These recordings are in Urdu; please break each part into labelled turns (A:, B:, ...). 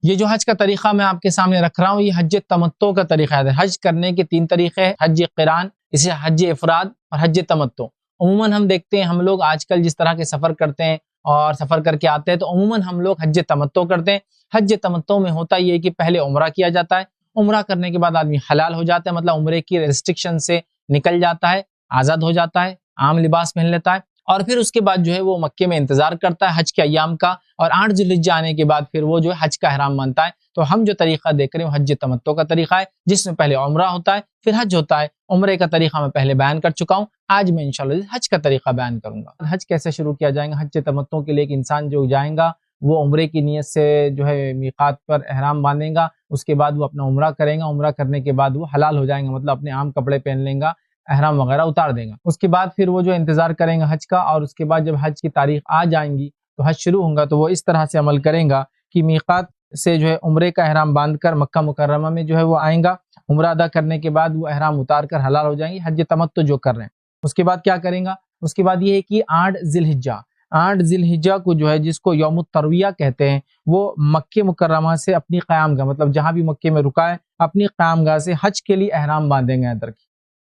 A: یہ جو حج کا طریقہ میں آپ کے سامنے رکھ رہا ہوں، یہ حج تمتع کا طریقہ ہے۔ حج کرنے کے 3 طریقے ہیں، حج قران، اسے حج افراد اور حج تمتع۔ عموماً ہم دیکھتے ہیں ہم لوگ آج کل جس طرح کے سفر کرتے ہیں اور سفر کر کے آتے ہیں، تو عموماً ہم لوگ حج تمتع کرتے ہیں۔ حج تمتع میں ہوتا یہ ہے کہ پہلے عمرہ کیا جاتا ہے، عمرہ کرنے کے بعد آدمی حلال ہو جاتا ہے، مطلب عمرے کی ریسٹرکشن سے نکل جاتا ہے، آزاد ہو جاتا ہے، عام لباس پہن لیتا ہے، اور پھر اس کے بعد جو ہے وہ مکے میں انتظار کرتا ہے حج کے ایام کا، اور 8 ذی الحجہ آنے کے بعد پھر وہ جو ہے حج کا احرام مانتا ہے۔ تو ہم جو طریقہ دیکھ رہے ہیں حج تمتع کا طریقہ ہے، جس میں پہلے عمرہ ہوتا ہے پھر حج ہوتا ہے۔ عمرے کا طریقہ میں پہلے بیان کر چکا ہوں، آج میں انشاءاللہ حج کا طریقہ بیان کروں گا۔ حج کیسے شروع کیا جائے گا؟ حج تمتع کے لیے ایک انسان جو جائے گا وہ عمرے کی نیت سے جو ہے میقات پر احرام باندھے گا، اس کے بعد وہ اپنا عمرہ کرے گا، عمرہ کرنے کے بعد وہ حلال ہو جائیں گا، مطلب اپنے عام کپڑے پہن لیں گا، احرام وغیرہ اتار دیں گا۔ اس کے بعد پھر وہ جو انتظار کریں گا حج کا، اور اس کے بعد جب حج کی تاریخ آ جائیں گی تو حج شروع ہوں گا، تو وہ اس طرح سے عمل کریں گا کہ میقات سے جو ہے عمرے کا احرام باندھ کر مکہ مکرمہ میں جو ہے وہ آئیں گا، عمرہ ادا کرنے کے بعد وہ احرام اتار کر حلال ہو جائیں گے، حج تمتع جو کر رہے ہیں۔ اس کے بعد کیا کریں گا؟ اس کے بعد یہ ہے کہ 8 ذی الحجہ، 8 ذی الحجہ کو جو ہے جس کو یوم الترویہ کہتے ہیں، وہ مکہ مکرمہ سے اپنی قیام گاہ، مطلب جہاں بھی مکے میں رکا ہے اپنی قیام گاہ سے حج کے لیے احرام باندھیں گے ادھر کی۔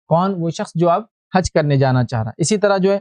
A: کون؟ وہ شخص جو اب حج کرنے جانا چاہ رہا ہے۔ اسی طرح جو ہے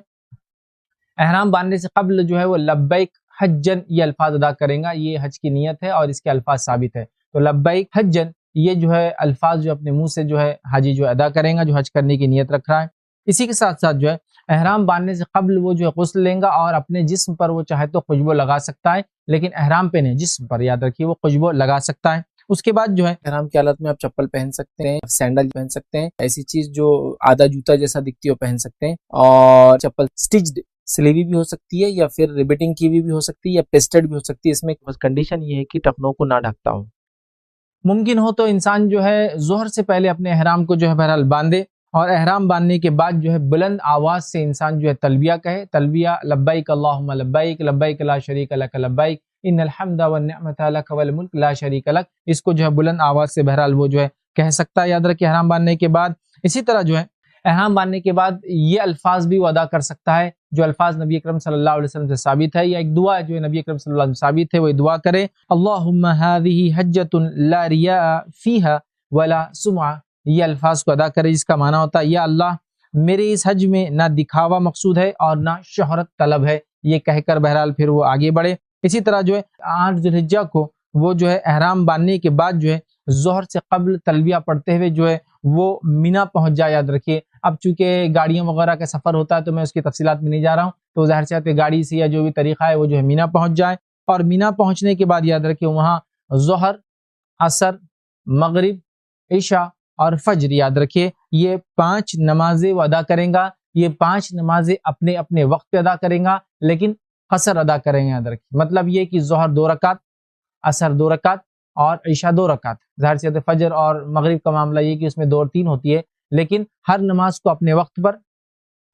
A: احرام باندھنے سے قبل جو ہے وہ لبیک حجن یہ الفاظ ادا کریں گا، یہ حج کی نیت ہے اور اس کے الفاظ ثابت ہے۔ تو لبیک حجن یہ جو ہے الفاظ جو اپنے منہ سے جو ہے حاجی جو ادا کریں گا جو حج کرنے کی نیت رکھ رہا ہے۔ اسی کے ساتھ ساتھ جو ہے احرام باندھنے سے قبل وہ جو ہے غسل لیں گا، اور اپنے جسم پر وہ چاہے تو خوشبو لگا سکتا ہے، لیکن احرام پہ نہیں، جسم پر یاد رکھیے وہ خوشبو لگا سکتا ہے۔ اس کے بعد جو ہے احرام کی حالت میں آپ چپل پہن سکتے ہیں، سینڈل پہن سکتے ہیں، ایسی چیز جو آدھا جوتا جیسا دکھتی ہے وہ پہن سکتے ہیں، اور چپل سٹچڈ سلیوی بھی ہو سکتی ہے، یا پھر ریبٹنگ کی بھی ہو سکتی ہے، یا پیسٹڈ بھی ہو سکتی ہے۔ اس میں بس کنڈیشن یہ ہے کہ ٹخنوں کو نہ ڈھکتا ہو۔ ممکن ہو تو انسان جو ہے ظہر سے پہلے اپنے احرام کو جو ہے بہرحال باندھے، اور احرام باندھنے کے بعد جو ہے بلند آواز سے انسان جو ہے تلبیہ کہے، تلبیہ لبیک اللہم لبیک لبیک لا شریک لک لبیک ان الحمد والنعمت لک والملک لا شریک لک، اس کو جو ہے بلند آواز سے بہرحال وہ جو ہے کہہ سکتا ہے، یاد رکھیں احرام باندھنے کے بعد۔ اسی طرح جو ہے احرام باندھنے کے بعد یہ الفاظ بھی وہ ادا کر سکتا ہے جو الفاظ نبی اکرم صلی اللہ علیہ وسلم سے ثابت ہے، یا ایک دعا جو ہے نبی اکرم صلی اللہ علیہ وسلم سے ثابت ہے، وہ دعا کرے اللہم هذه حجۃ لا ریاء فیها ولا سمعہ، یہ الفاظ کو ادا کرے، جس کا معنی ہوتا ہے یا اللہ میرے اس حج میں نہ دکھاوا مقصود ہے اور نہ شہرت طلب ہے، یہ کہہ کر بہرحال پھر وہ آگے بڑھے۔ اسی طرح جو ہے 8 ذی الحجہ کو وہ جو ہے احرام باندھنے کے بعد جو ہے ظہر سے قبل تلبیہ پڑھتے ہوئے جو ہے وہ مینا پہنچ جائے، یاد رکھیے۔ اب چونکہ گاڑیوں وغیرہ کا سفر ہوتا ہے تو میں اس کی تفصیلات میں نہیں جا رہا ہوں، تو ظاہر سی بات ہے گاڑی سے یا جو بھی طریقہ ہے وہ جو ہے مینا پہنچ جائے، اور مینا پہنچنے کے بعد یاد رکھیے وہاں ظہر، عصر، مغرب، عشاء اور فجر یاد رکھیے یہ 5 نمازیں وہ ادا کریں گا۔ یہ 5 نمازیں اپنے اپنے وقت پہ ادا کریں گا، لیکن قصر ادا کریں گے، یاد رکھیے۔ مطلب یہ کہ ظہر 2 رکعت، عصر 2 رکعت اور عشاء 2 رکعت۔ ظاہر سی بات ہے فجر اور مغرب کا معاملہ یہ کہ اس میں 2 اور 3 ہوتی ہے، لیکن ہر نماز کو اپنے وقت پر،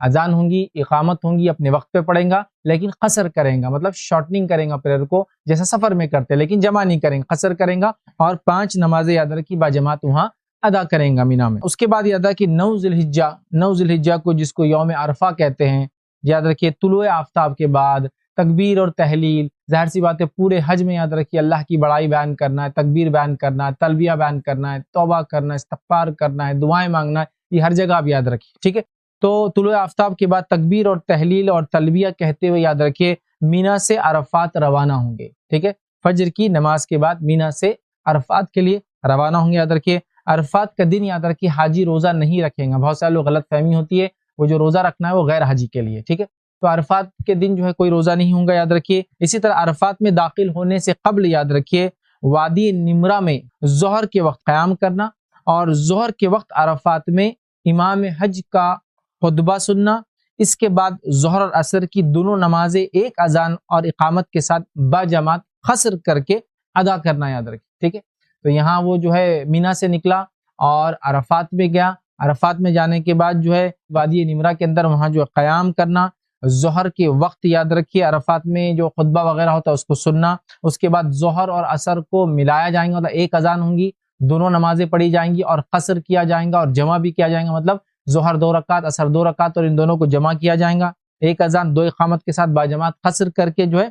A: اذان ہوں گی، اقامت ہوں گی، اپنے وقت پہ پڑھیں گا، لیکن قصر کریں گا، مطلب شارٹنگ کریں گا پریئر کو، جیسا سفر میں کرتے لیکن جمع نہیں کریں گا، قصر کریں گا، اور 5 نمازیں یاد رکھی باجماعت وہاں ادا کریں گا مینا میں۔ اس کے بعد یاد رکھیے 9 ذی الحجہ کو جس کو یوم عرفہ کہتے ہیں، یاد رکھیے طلوع آفتاب کے بعد تکبیر اور تحلیل، ظاہر سی بات ہے پورے حج میں یاد رکھیے اللہ کی بڑائی بیان کرنا ہے، تکبیر بیان کرنا ہے، تلبیہ بیان کرنا ہے، توبہ کرنا ہے، استغفار کرنا ہے، دعائیں مانگنا ہے، یہ ہر جگہ آپ یاد رکھیے، ٹھیک ہے۔ تو طلوع آفتاب کے بعد تکبیر اور تحلیل اور تلبیہ کہتے ہوئے یاد رکھیے مینا سے عرفات روانہ ہوں گے، ٹھیک ہے۔ فجر کی نماز کے بعد مینا سے عرفات کے لیے روانہ ہوں گے، یاد رکھیے۔ عرفات کا دن یاد رکھیے حاجی روزہ نہیں رکھیں گا، بہت سارے لوگ غلط فہمی ہوتی ہے، وہ جو روزہ رکھنا ہے وہ غیر حاجی کے لیے، ٹھیک ہے۔ تو عرفات کے دن جو ہے کوئی روزہ نہیں ہوگا، یاد رکھیے۔ اسی طرح عرفات میں داخل ہونے سے قبل یاد رکھیے وادی نمرہ میں ظہر کے وقت قیام کرنا، اور ظہر کے وقت عرفات میں امام حج کا خطبہ سننا، اس کے بعد ظہر اور عصر کی دونوں نمازیں ایک اذان اور اقامت کے ساتھ باجماعت قصر کر کے ادا کرنا، یاد رکھیے، ٹھیک ہے۔ تو یہاں وہ جو ہے مینا سے نکلا اور عرفات میں گیا، عرفات میں جانے کے بعد جو ہے وادی نمرہ کے اندر وہاں جو قیام کرنا، ظہر کے وقت یاد رکھیے عرفات میں جو خطبہ وغیرہ ہوتا ہے اس کو سننا، اس کے بعد ظہر اور عصر کو ملایا جائیں گا، مطلب ایک اذان ہوں گی، دونوں نمازیں پڑھی جائیں گی اور قصر کیا جائیں گا اور جمع بھی کیا جائیں گا، مطلب ظہر 2 رکعت، عصر 2 رکعت، اور ان دونوں کو جمع کیا جائیں گا، ایک اذان 2 اقامت کے ساتھ باجماعت قصر کر کے جو ہے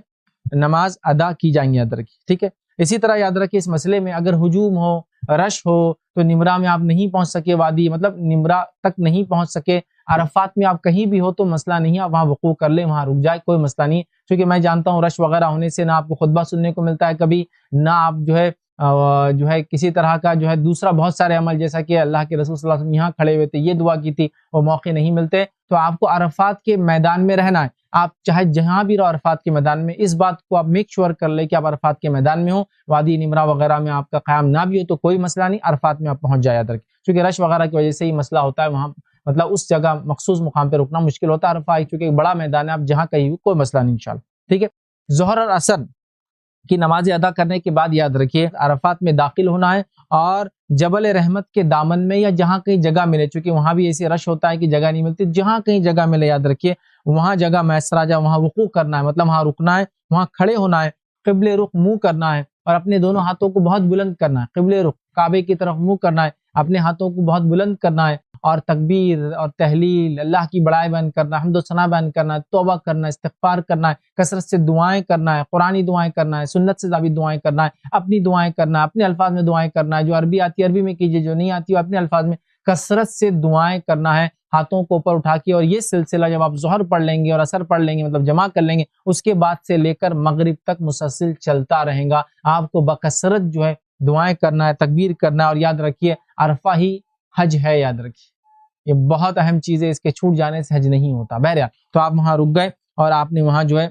A: نماز ادا کی جائیں گی، یاد رکھیے، ٹھیک ہے۔ اسی طرح یاد رکھیے اس مسئلے میں اگر ہجوم ہو، رش ہو، تو نمرہ میں آپ نہیں پہنچ سکے، وادی مطلب نمرہ تک نہیں پہنچ سکے، عرفات میں آپ کہیں بھی ہو تو مسئلہ نہیں ہے، آپ وہاں وقوف کر لیں، وہاں رک جائے، کوئی مسئلہ نہیں، کیونکہ میں جانتا ہوں رش وغیرہ ہونے سے نہ آپ کو خطبہ سننے کو ملتا ہے کبھی، نہ آپ جو ہے کسی طرح کا جو ہے دوسرا بہت سارے عمل، جیسا کہ اللہ کے رسول صلی اللہ علیہ وسلم یہاں کھڑے ہوئے تھے، یہ دعا کی تھی، وہ موقع نہیں ملتے، تو آپ کو عرفات کے میدان میں رہنا ہے، آپ چاہے جہاں بھی رہو عرفات کے میدان میں، اس بات کو آپ میک شور کر لیں کہ آپ عرفات کے میدان میں ہو، وادی نمرہ وغیرہ میں آپ کا قیام نہ بھی ہو تو کوئی مسئلہ نہیں، عرفات میں آپ پہنچ جائے، یاد رکھیں، کیونکہ رش وغیرہ کی وجہ سے ہی مسئلہ ہوتا ہے، وہاں مطلب اس جگہ مخصوص مقام پہ رکنا مشکل ہوتا ہے، عرفہ کیونکہ ایک بڑا میدان ہے، آپ جہاں کہیں ہو کوئی مسئلہ نہیں انشاءاللہ، ٹھیک ہے۔ ظہر اور عصر کی نمازیں ادا کرنے کے بعد یاد رکھیے عرفات میں داخل ہونا ہے، اور جبل رحمت کے دامن میں یا جہاں کہیں جگہ ملے، چونکہ وہاں بھی ایسی رش ہوتا ہے کہ جگہ نہیں ملتی، جہاں کہیں جگہ ملے یاد رکھیے وہاں جگہ میسر آ جائے، وہاں وقوف کرنا ہے، مطلب وہاں رکنا ہے، وہاں کھڑے ہونا ہے، قبل رخ منہ کرنا ہے، اور اپنے دونوں ہاتھوں کو بہت بلند کرنا ہے، قبل رخ کعبے کی طرف منہ کرنا ہے، اپنے ہاتھوں کو بہت بلند کرنا ہے، اور تکبیر اور تحلیل، اللہ کی بڑائی بیان کرنا ہے، حمد و ثنا بیان کرنا ہے، توبہ کرنا ہے، استغفار کرنا ہے، کثرت سے دعائیں کرنا ہے، قرآنی دعائیں کرنا ہے، سنت سے ثابت دعائیں کرنا ہے، اپنی دعائیں کرنا ہے، اپنے الفاظ میں دعائیں کرنا ہے، جو عربی آتی ہے عربی میں کیجیے، جو نہیں آتی ہے اپنے الفاظ میں کثرت سے دعائیں کرنا ہے، ہاتھوں کو اوپر اٹھا کے، اور یہ سلسلہ جب آپ ظہر پڑھ لیں گے اور عصر پڑھ لیں گے مطلب جمع کر لیں گے، اس کے بعد سے لے کر مغرب تک مسلسل چلتا رہے گا، آپ کو بکثرت جو ہے دعائیں کرنا ہے، تکبیر کرنا ہے، اور یاد رکھیے عرفہ ہی حج ہے، یاد رکھیے یہ بہت اہم چیز ہے، اس کے چھوٹ جانے سے حج نہیں ہوتا۔ بہرحال تو آپ وہاں رک گئے اور آپ نے وہاں جو ہے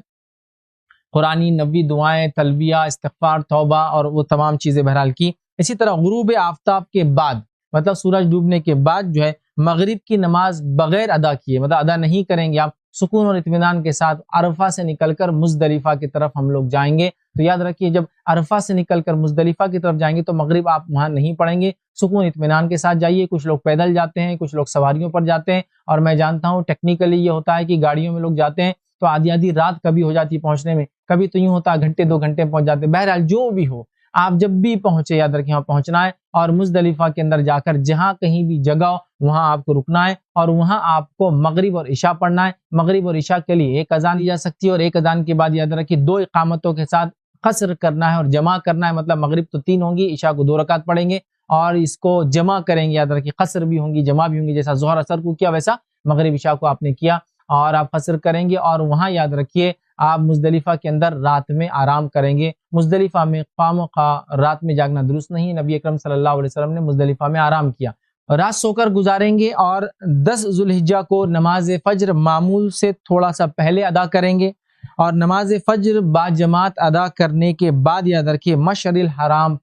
A: قرآنی نبوی دعائیں، تلبیہ، استغفار، توبہ اور وہ تمام چیزیں بہرحال کی۔ اسی طرح غروب آفتاب کے بعد مطلب سورج ڈوبنے کے بعد جو ہے مغرب کی نماز بغیر ادا کیے مطلب ادا نہیں کریں گے، آپ سکون اور اطمینان کے ساتھ عرفہ سے نکل کر مزدلفہ کی طرف ہم لوگ جائیں گے، تو یاد رکھیے جب عرفہ سے نکل کر مزدلفہ کی طرف جائیں گے تو مغرب آپ وہاں نہیں پڑھیں گے، سکون اطمینان کے ساتھ جائیے، کچھ لوگ پیدل جاتے ہیں، کچھ لوگ سواریوں پر جاتے ہیں، اور میں جانتا ہوں ٹیکنیکلی یہ ہوتا ہے کہ گاڑیوں میں لوگ جاتے ہیں تو آدھی آدھی رات کبھی ہو جاتی ہے پہنچنے میں، کبھی تو یوں ہوتا ہے گھنٹے 2 گھنٹے پہنچ جاتے ہیں، بہرحال جو بھی ہو آپ جب بھی پہنچے یاد رکھیں وہاں پہنچنا ہے، اور مزدلفہ کے اندر جا کر جہاں کہیں بھی جگہ ہو وہاں آپ کو رکنا ہے، اور وہاں آپ کو مغرب اور عشاء پڑھنا ہے۔ مغرب اور عشاء کے لیے ایک اذان دی جا سکتی ہے، اور ایک اذان کے بعد یاد رکھیے 2 اقامتوں کے ساتھ قصر کرنا ہے اور جمع کرنا ہے، مطلب مغرب تو 3 ہوں گی، عشاء کو 2 رکعت پڑھیں گے اور اس کو جمع کریں گے، یاد رکھیے قصر بھی ہوں گی جمع بھی ہوں گی، جیسا ظہر اثر کو کیا ویسا مغرب عشاء کو آپ نے کیا، اور آپ قصر کریں گے، اور وہاں یاد رکھیے آپ مزدلفہ کے اندر رات میں آرام کریں گے۔ مزدلفہ میں خواہ مخواہ رات میں جاگنا درست نہیں، نبی اکرم صلی اللہ علیہ وسلم نے مزدلفہ میں آرام کیا، رات سو کر گزاریں گے، اور 10 ذوالحجہ کو نماز فجر معمول سے تھوڑا سا پہلے ادا کریں گے، اور نماز فجر با جماعت ادا کرنے کے بعد یاد رکھیے مشعر الحرام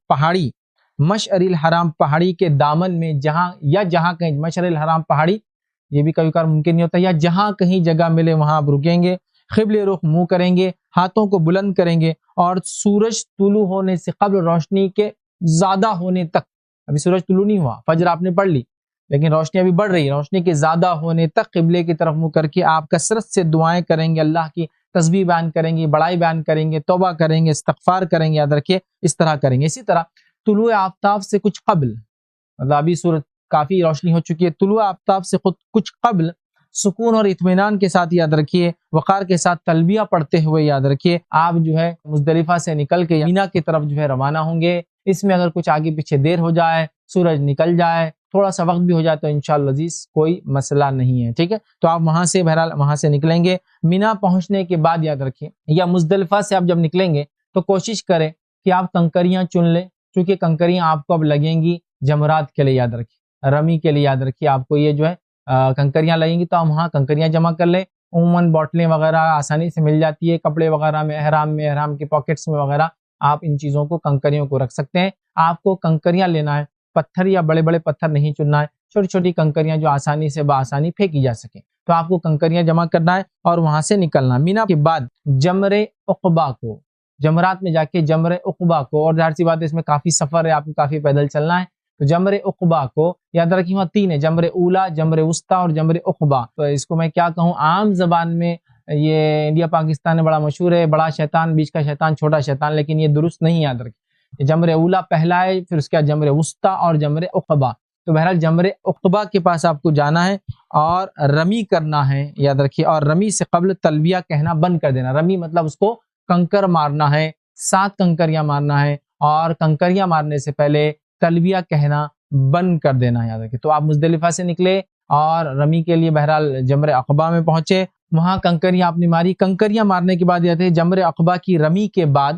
A: پہاڑی کے دامن میں جہاں کہیں مشعر الحرام پہاڑی یہ بھی کبھی کبھار ممکن نہیں ہوتا، یا جہاں کہیں جگہ ملے وہاں آپ رکیں گے، قبل رخ منہ کریں گے، ہاتھوں کو بلند کریں گے، اور سورج طلوع ہونے سے قبل روشنی کے زیادہ ہونے تک، ابھی سورج طلوع نہیں ہوا، فجر آپ نے پڑھ لی لیکن روشنی ابھی بڑھ رہی ہے، روشنی کے زیادہ ہونے تک قبلے کی طرف منہ کر کے آپ کثرت سے دعائیں کریں گے، اللہ کی تسبیح بیان کریں گے، بڑائی بیان کریں گے، توبہ کریں گے، استغفار کریں گے، یاد رکھیے اس طرح کریں گے۔ اسی طرح طلوع آفتاب سے کچھ قبل مطلب ابھی سورج کافی روشنی ہو چکی ہے، طلوع آفتاب سے کچھ قبل سکون اور اطمینان کے ساتھ یاد رکھیے، وقار کے ساتھ تلبیہ پڑھتے ہوئے یاد رکھیے آپ جو ہے مزدلفہ سے نکل کے مینا کی طرف جو ہے روانہ ہوں گے۔ اس میں اگر کچھ آگے پیچھے دیر ہو جائے، سورج نکل جائے، تھوڑا سا وقت بھی ہو جائے تو انشاءاللہ عزیز کوئی مسئلہ نہیں ہے، ٹھیک ہے۔ تو آپ وہاں سے بہرحال وہاں سے نکلیں گے، مینا پہنچنے کے بعد یاد رکھیے یا مزدلفہ سے آپ جب نکلیں گے تو کوشش کریں کہ آپ کنکریاں چن لیں، کیونکہ کنکریاں آپ کو اب لگیں گی جمرات کے لیے، یاد رکھیے رمی کے لیے، یاد رکھیے آپ کو یہ جو ہے کنکریاں لگیں گی تو ہم وہاں کنکریاں جمع کر لیں۔ عموماً بوٹلیں وغیرہ آسانی سے مل جاتی ہے، کپڑے وغیرہ میں احرام کے پاکٹس میں وغیرہ آپ ان چیزوں کو کنکریوں کو رکھ سکتے ہیں۔ آپ کو کنکریاں لینا ہے، پتھر یا بڑے بڑے پتھر نہیں چننا ہے، چھوٹی چھوٹی کنکریاں جو آسانی سے بآسانی پھینکی جا سکیں، تو آپ کو کنکریاں جمع کرنا ہے اور وہاں سے نکلنا۔ مینا کے بعد جمر عقبہ کو، جمرات میں جا کے جمر عقبہ کو، اور ظاہر سی بات ہے اس میں کافی سفر ہے، آپ کو کافی پیدل چلنا ہے، تو جمر عقبہ کو یاد رکھیے وہاں 3 ہے، جمر اولا، جمر وسطیٰ اور جمر عقبہ۔ تو اس کو میں کیا کہوں، عام زبان میں یہ انڈیا پاکستان میں بڑا مشہور ہے، بڑا شیطان، بیچ کا شیطان، چھوٹا شیطان، لیکن یہ درست نہیں، یاد رکھیے جمر اولا پہلا ہے، پھر اس کے بعد جمر وسطیٰ اور جمر عقبہ۔ تو بہرحال جمر عقبہ کے پاس آپ کو جانا ہے اور رمی کرنا ہے، یاد رکھیے، اور رمی سے قبل تلبیہ کہنا بند کر دینا۔ رمی مطلب اس کو کنکر مارنا ہے، 7 کنکریاں مارنا ہے، اور کنکریاں مارنے سے پہلے تلبیہ کہنا بند کر دینا یاد رکھیں۔ تو آپ مزدلفہ سے نکلے اور رمی کے لیے بہرحال جمر عقبہ میں پہنچے، وہاں کنکریاں آپ نے ماری، کنکریاں مارنے کے بعد یہ جمر عقبہ کی رمی کے بعد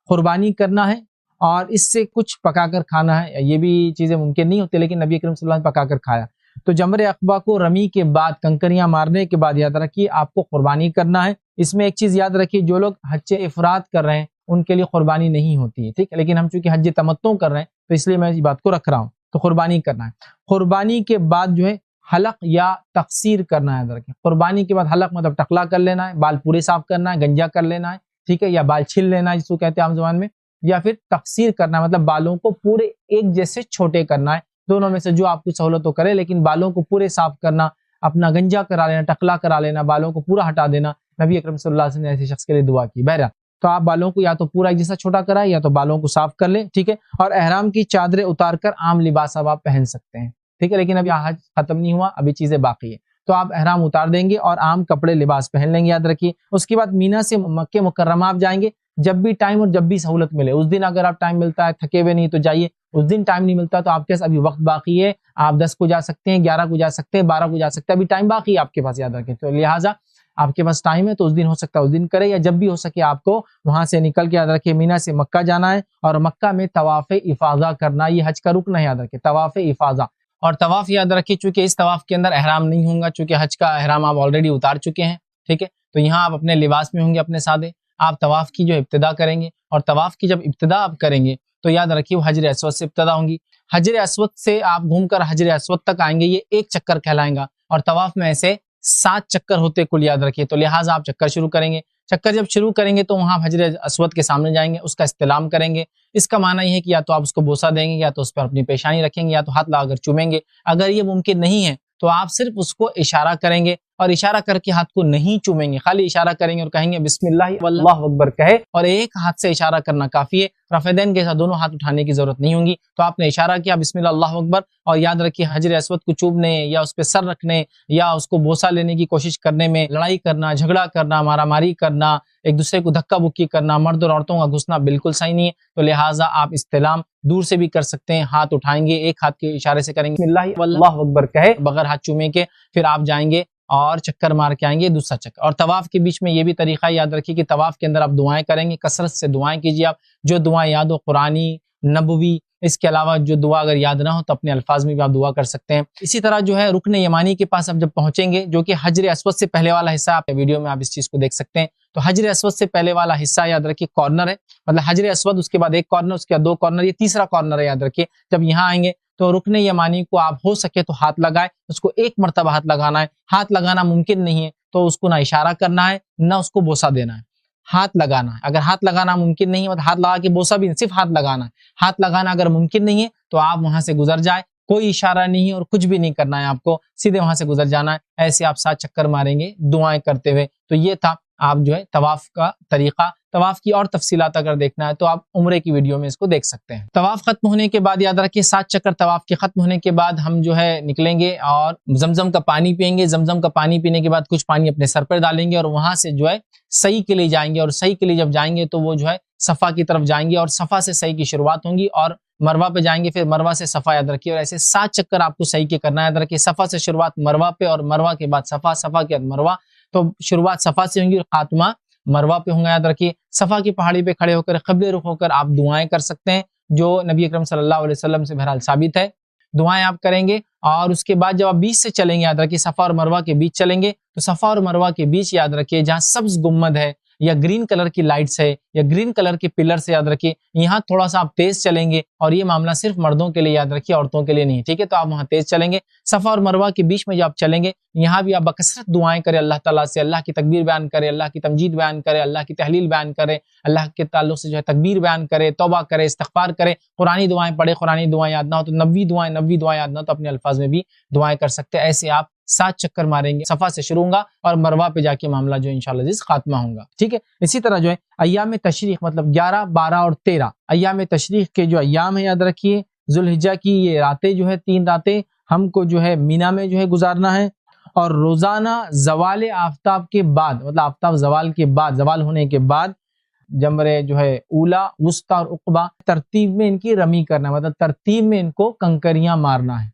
A: قربانی کرنا ہے اور اس سے کچھ پکا کر کھانا ہے۔ یہ بھی چیزیں ممکن نہیں ہوتی لیکن نبی کریم صلی اللہ علیہ وسلم نے پکا کر کھایا۔ تو جمر عقبہ کو رمی کے بعد کنکریاں مارنے کے بعد یاد رکھیے آپ کو قربانی کرنا ہے۔ اس میں ایک چیز یاد رکھیے، جو لوگ حج افراد کر رہے ہیں ان کے لیے قربانی نہیں ہوتی ہے، ٹھیک ہے، لیکن ہم چونکہ حج تمتع کر رہے ہیں تو اس لیے میں اس بات کو رکھ رہا ہوں۔ تو قربانی کرنا ہے، قربانی کے بعد جو ہے حلق یا تقصیر کرنا ہے۔ یاد رکھیں قربانی کے بعد حلق مطلب ٹکلا کر لینا ہے، بال پورے صاف کرنا ہے، گنجا کر لینا ہے، ٹھیک ہے، یا بال چھیل لینا ہے جس کو کہتے ہیں عام زبان میں، یا پھر تقصیر کرنا ہے مطلب بالوں کو پورے ایک جیسے چھوٹے کرنا ہے، دونوں میں سے جو آپ کو سہولت ہو کرے، لیکن بالوں کو پورے صاف کرنا، اپنا گنجا کرا لینا، ٹکلا کرا لینا، بالوں کو پورا ہٹا دینا۔ نبی اکرم صلی اللہ علیہ وسلم نے ایسے شخص کے لیے دعا کی۔ بہرحال تو آپ بالوں کو یا تو پورا ایک جیسا چھوٹا کرائے یا تو بالوں کو صاف کر لیں، ٹھیک ہے، اور احرام کی چادریں اتار کر عام لباس اب آپ پہن سکتے ہیں، ٹھیک ہے، لیکن ابھی حج ختم نہیں ہوا، ابھی چیزیں باقی ہیں، تو آپ احرام اتار دیں گے اور عام کپڑے لباس پہن لیں گے، یاد رکھیے۔ اس کے بعد مینا سے مکہ مکرمہ آپ جائیں گے، جب بھی ٹائم اور جب بھی سہولت ملے، اس دن اگر آپ ٹائم ملتا ہے تھکے ہوئے نہیں تو جائیے، اس دن ٹائم نہیں ملتا تو آپ کے پاس ابھی وقت باقی ہے، آپ 10 کو جا سکتے ہیں، 11 کو جا سکتے ہیں، 12 کو جا سکتے ہیں، ابھی ٹائم باقی ہے آپ کے پاس، یاد رکھیں۔ تو لہٰذا آپ کے پاس ٹائم ہے تو اس دن ہو سکتا ہے اس دن کرے، یا جب بھی ہو سکے آپ کو وہاں سے نکل کے یاد رکھیں مینا سے مکہ جانا ہے اور مکہ میں طواف افاضہ کرنا، یہ حج کا رکن ہے، یاد رکھیں طواف افاضہ۔ اور طواف یاد رکھیے چونکہ اس طواف کے اندر احرام نہیں ہوں گا، چونکہ حج کا احرام آپ آلریڈی اتار چکے ہیں، ٹھیک ہے، تو یہاں آپ اپنے لباس میں ہوں گے اپنے سادے، آپ طواف کی جو ابتدا کریں گے، اور طواف کی جب ابتدا آپ کریں گے تو یاد رکھیے وہ حجر اسود سے ابتدا ہوں گی، حجر اسود سے آپ گھوم کر حجر اسود تک آئیں گے، یہ ایک چکر کہلائیں گا، اور طواف میں ایسے 7 چکر ہوتے کل، یاد رکھیے، تو لہٰذا آپ چکر شروع کریں گے، چکر جب شروع کریں گے تو وہاں حجر اسود کے سامنے جائیں گے، اس کا استلام کریں گے، اس کا معنی یہ ہے کہ یا تو آپ اس کو بوسہ دیں گے، یا تو اس پر اپنی پیشانی رکھیں گے، یا تو ہاتھ لگا کر چومیں گے، اگر یہ ممکن نہیں ہے تو آپ صرف اس کو اشارہ کریں گے، اور اشارہ کر کے ہاتھ کو نہیں چومیں گے، خالی اشارہ کریں گے اور کہیں گے بسم اللہ واللہ اکبر کہے، اور ایک ہاتھ سے اشارہ کرنا کافی ہے، رفع دین کے ساتھ دونوں ہاتھ اٹھانے کی ضرورت نہیں ہوگی، تو آپ نے اشارہ کیا بسم اللہ اللہ اکبر، اور یاد رکھیے حجر اسود کو چومنے یا اس پہ سر رکھنے یا اس کو بوسہ لینے کی کوشش کرنے میں لڑائی کرنا، جھگڑا کرنا، مارا ماری کرنا، ایک دوسرے کو دھکا بکی کرنا، مرد اور عورتوں کا گھسنا بالکل صحیح نہیں ہے، تو لہٰذا آپ استلام دور سے بھی کر سکتے ہیں، ہاتھ اٹھائیں گے، ایک ہاتھ کے اشارے سے کریں گے بسم اللہ واللہ اکبر کہے بغیر ہاتھ چومے کے، پھر آپ جائیں گے اور چکر مار کے آئیں گے دوسرا چکر۔ اور طواف کے بیچ میں یہ بھی طریقہ یاد رکھیے کہ طواف کے اندر آپ دعائیں کریں گے، کثرت سے دعائیں کیجیے، آپ جو دعائیں یاد ہو قرآنی، نبوی، اس کے علاوہ جو دعا اگر یاد نہ ہو تو اپنے الفاظ میں بھی آپ دعا کر سکتے ہیں۔ اسی طرح جو ہے رکن یمانی کے پاس آپ جب پہنچیں گے، جو کہ حجر اسود سے پہلے والا حصہ، آپ ویڈیو میں آپ اس چیز کو دیکھ سکتے ہیں، تو حجر اسود سے پہلے والا حصہ یاد رکھیے کارنر ہے، مطلب حجر اسود اس کے بعد ایک کارنر، اس کے بعد 2 کارنر، یہ تیسرا کارنر ہے، یاد رکھیے۔ جب یہاں آئیں گے تو رکن یمانی کو آپ ہو سکے تو ہاتھ لگائے، اس کو ایک مرتبہ ہاتھ لگانا ہے، ہاتھ لگانا ممکن نہیں ہے تو اس کو نہ اشارہ کرنا ہے نہ اس کو بوسہ دینا ہے، ہاتھ لگانا ہے۔ اگر ہاتھ لگانا ممکن نہیں ہے تو ہاتھ لگا کے بوسہ بھی نہیں، صرف ہاتھ لگانا ہے۔ ہاتھ لگانا اگر ممکن نہیں ہے تو آپ وہاں سے گزر جائے، کوئی اشارہ نہیں ہے اور کچھ بھی نہیں کرنا ہے آپ کو، سیدھے وہاں سے گزر جانا ہے، ایسے آپ 7 چکر ماریں گے دعائیں کرتے ہوئے۔ تو یہ تھا آپ جو ہے طواف کا طریقہ۔ طواف کی اور تفصیلات اگر دیکھنا ہے تو آپ عمرے کی ویڈیو میں اس کو دیکھ سکتے ہیں۔ طواف ختم ہونے کے بعد یاد رکھیے 7 چکر طواف کے ختم ہونے کے بعد ہم جو ہے نکلیں گے اور زمزم کا پانی پئیں گے، زمزم کا پانی پینے کے بعد کچھ پانی اپنے سر پر ڈالیں گے اور وہاں سے جو ہے سعی کے لیے جائیں گے، اور سعی کے لیے جب جائیں گے تو وہ جو ہے صفا کی طرف جائیں گے، اور صفا سے سعی کی شروعات ہوں گی، اور مروہ پہ جائیں گے، پھر مروہ سے صفا، یاد رکھیے، اور ایسے 7 چکر آپ کو سعی کے کرنا ہے، یاد رکھیے صفا سے شروعات مروہ پہ، اور مروہ کے بعد صفا، صفا کے بعد مروہ، تو شروعات صفا سے ہوں گی اور خاتمہ مروہ پہ ہوں گا، یاد رکھیے۔ صفا کی پہاڑی پہ کھڑے ہو کر قبلے رخ ہو کر آپ دعائیں کر سکتے ہیں، جو نبی اکرم صلی اللہ علیہ وسلم سے بہرحال ثابت ہے، دعائیں آپ کریں گے، اور اس کے بعد جب آپ بیچ سے چلیں گے، یاد رکھیے صفا اور مروہ کے بیچ چلیں گے، تو صفا اور مروہ کے بیچ یاد رکھیے جہاں سبز گنبد ہے یا گرین کلر کی لائٹس ہے یا گرین کلر کے پلر سے، یاد رکھیے یہاں تھوڑا سا آپ تیز چلیں گے، اور یہ معاملہ صرف مردوں کے لیے، یاد رکھیے عورتوں کے لیے نہیں، ٹھیک ہے، تو آپ وہاں تیز چلیں گے۔ صفا اور مروہ کے بیچ میں جب آپ چلیں گے، یہاں بھی آپ بکثرت دعائیں کریں اللہ تعالیٰ سے، اللہ کی تکبیر بیان کرے، اللہ کی تمجید بیان کرے، اللہ کی تحلیل بیان کرے، اللہ کے تعلق سے جو ہے تکبیر بیان کرے، توبہ کرے، استغفار کرے، قرآنی دعائیں پڑھے، قرآنی دعائیں یاد نہ ہو تو نبوی دعائیں یاد نہ ہو تو اپنے الفاظ میں بھی دعائیں کر سکتے ہیں۔ ایسے آپ 7 چکر ماریں گے، صفا سے شروع ہوگا اور مروہ پہ جا کے معاملہ جو انشاءاللہ عزیز خاتمہ ہوگا، ٹھیک ہے۔ اسی طرح جو ہے ایام تشریق مطلب 11، 12 اور 13 ایام تشریق کے جو ایام ہے، یاد رکھیے ذوالحجہ کی یہ راتیں جو ہے 3 راتیں ہم کو جو ہے مینا میں جو ہے گزارنا ہے، اور روزانہ زوال آفتاب کے بعد، مطلب آفتاب زوال کے بعد، زوال ہونے کے بعد جمر جو ہے اولا، وسطی اور عقبہ، ترتیب میں ان کی رمی کرنا، مطلب ترتیب میں ان کو کنکریاں مارنا ہے۔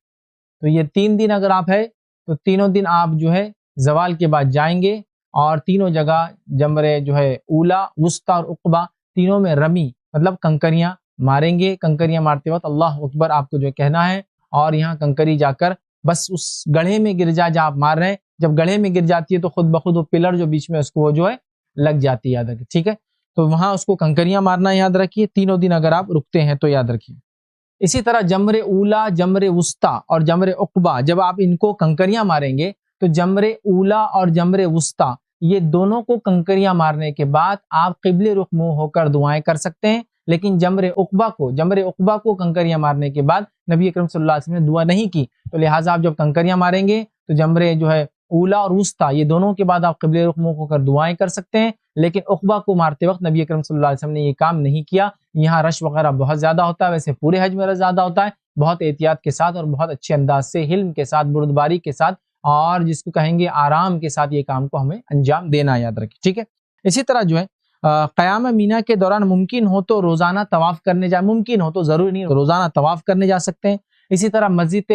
A: تو یہ 3 دن اگر آپ ہے تو تینوں دن آپ جو ہے زوال کے بعد جائیں گے اور تینوں جگہ جمر جو ہے اولا، وسطی اور عقبہ تینوں میں رمی مطلب کنکریاں ماریں گے۔ کنکریاں مارتے وقت اللہ اکبر آپ کو جو کہنا ہے، اور یہاں کنکری جا کر بس اس گڑھے میں گر جائے جہاں آپ مار رہے ہیں، جب گڑھے میں گر جاتی ہے تو خود بخود وہ پلر جو بیچ میں اس کو وہ جو ہے لگ جاتی ہے، یاد رکھیے، ٹھیک ہے؟ تو وہاں اس کو کنکریاں مارنا یاد رکھیے، تینوں دن اگر آپ رکتے ہیں تو یاد رکھیے۔ اسی طرح جمر اولا، جمر وسطی اور جمر عقبہ جب آپ ان کو کنکریاں ماریں گے تو جمر اولا اور جمر وسطی یہ دونوں کو کنکریاں مارنے کے بعد آپ قبلے رخ منہ ہو کر دعائیں کر سکتے ہیں، لیکن جمر عقبہ کو کنکریاں مارنے کے بعد نبی اکرم صلی اللہ علیہ وسلم نے دعا نہیں کی، تو لہٰذا آپ جب کنکریاں ماریں گے تو جمر جو ہے اولا اور وسطی یہ دونوں کے بعد آپ قبلے رخ منہ ہو کر دعائیں کر سکتے ہیں، لیکن عقبہ کو مارتے وقت نبی اکرم صلی اللہ علیہ وسلم نے یہ کام نہیں کیا۔ یہاں رش وغیرہ بہت زیادہ ہوتا ہے، ویسے پورے حج میں رش زیادہ ہوتا ہے، بہت احتیاط کے ساتھ اور بہت اچھے انداز سے، حلم کے ساتھ، بردباری کے ساتھ اور جس کو کہیں گے آرام کے ساتھ یہ کام کو ہمیں انجام دینا، یاد رکھیں، ٹھیک ہے؟ اسی طرح جو ہے قیام مینا کے دوران ممکن ہو تو روزانہ طواف کرنے جائے، ممکن ہو تو ضروری نہیں روزانہ طواف کرنے جا سکتے ہیں۔ اسی طرح مسجد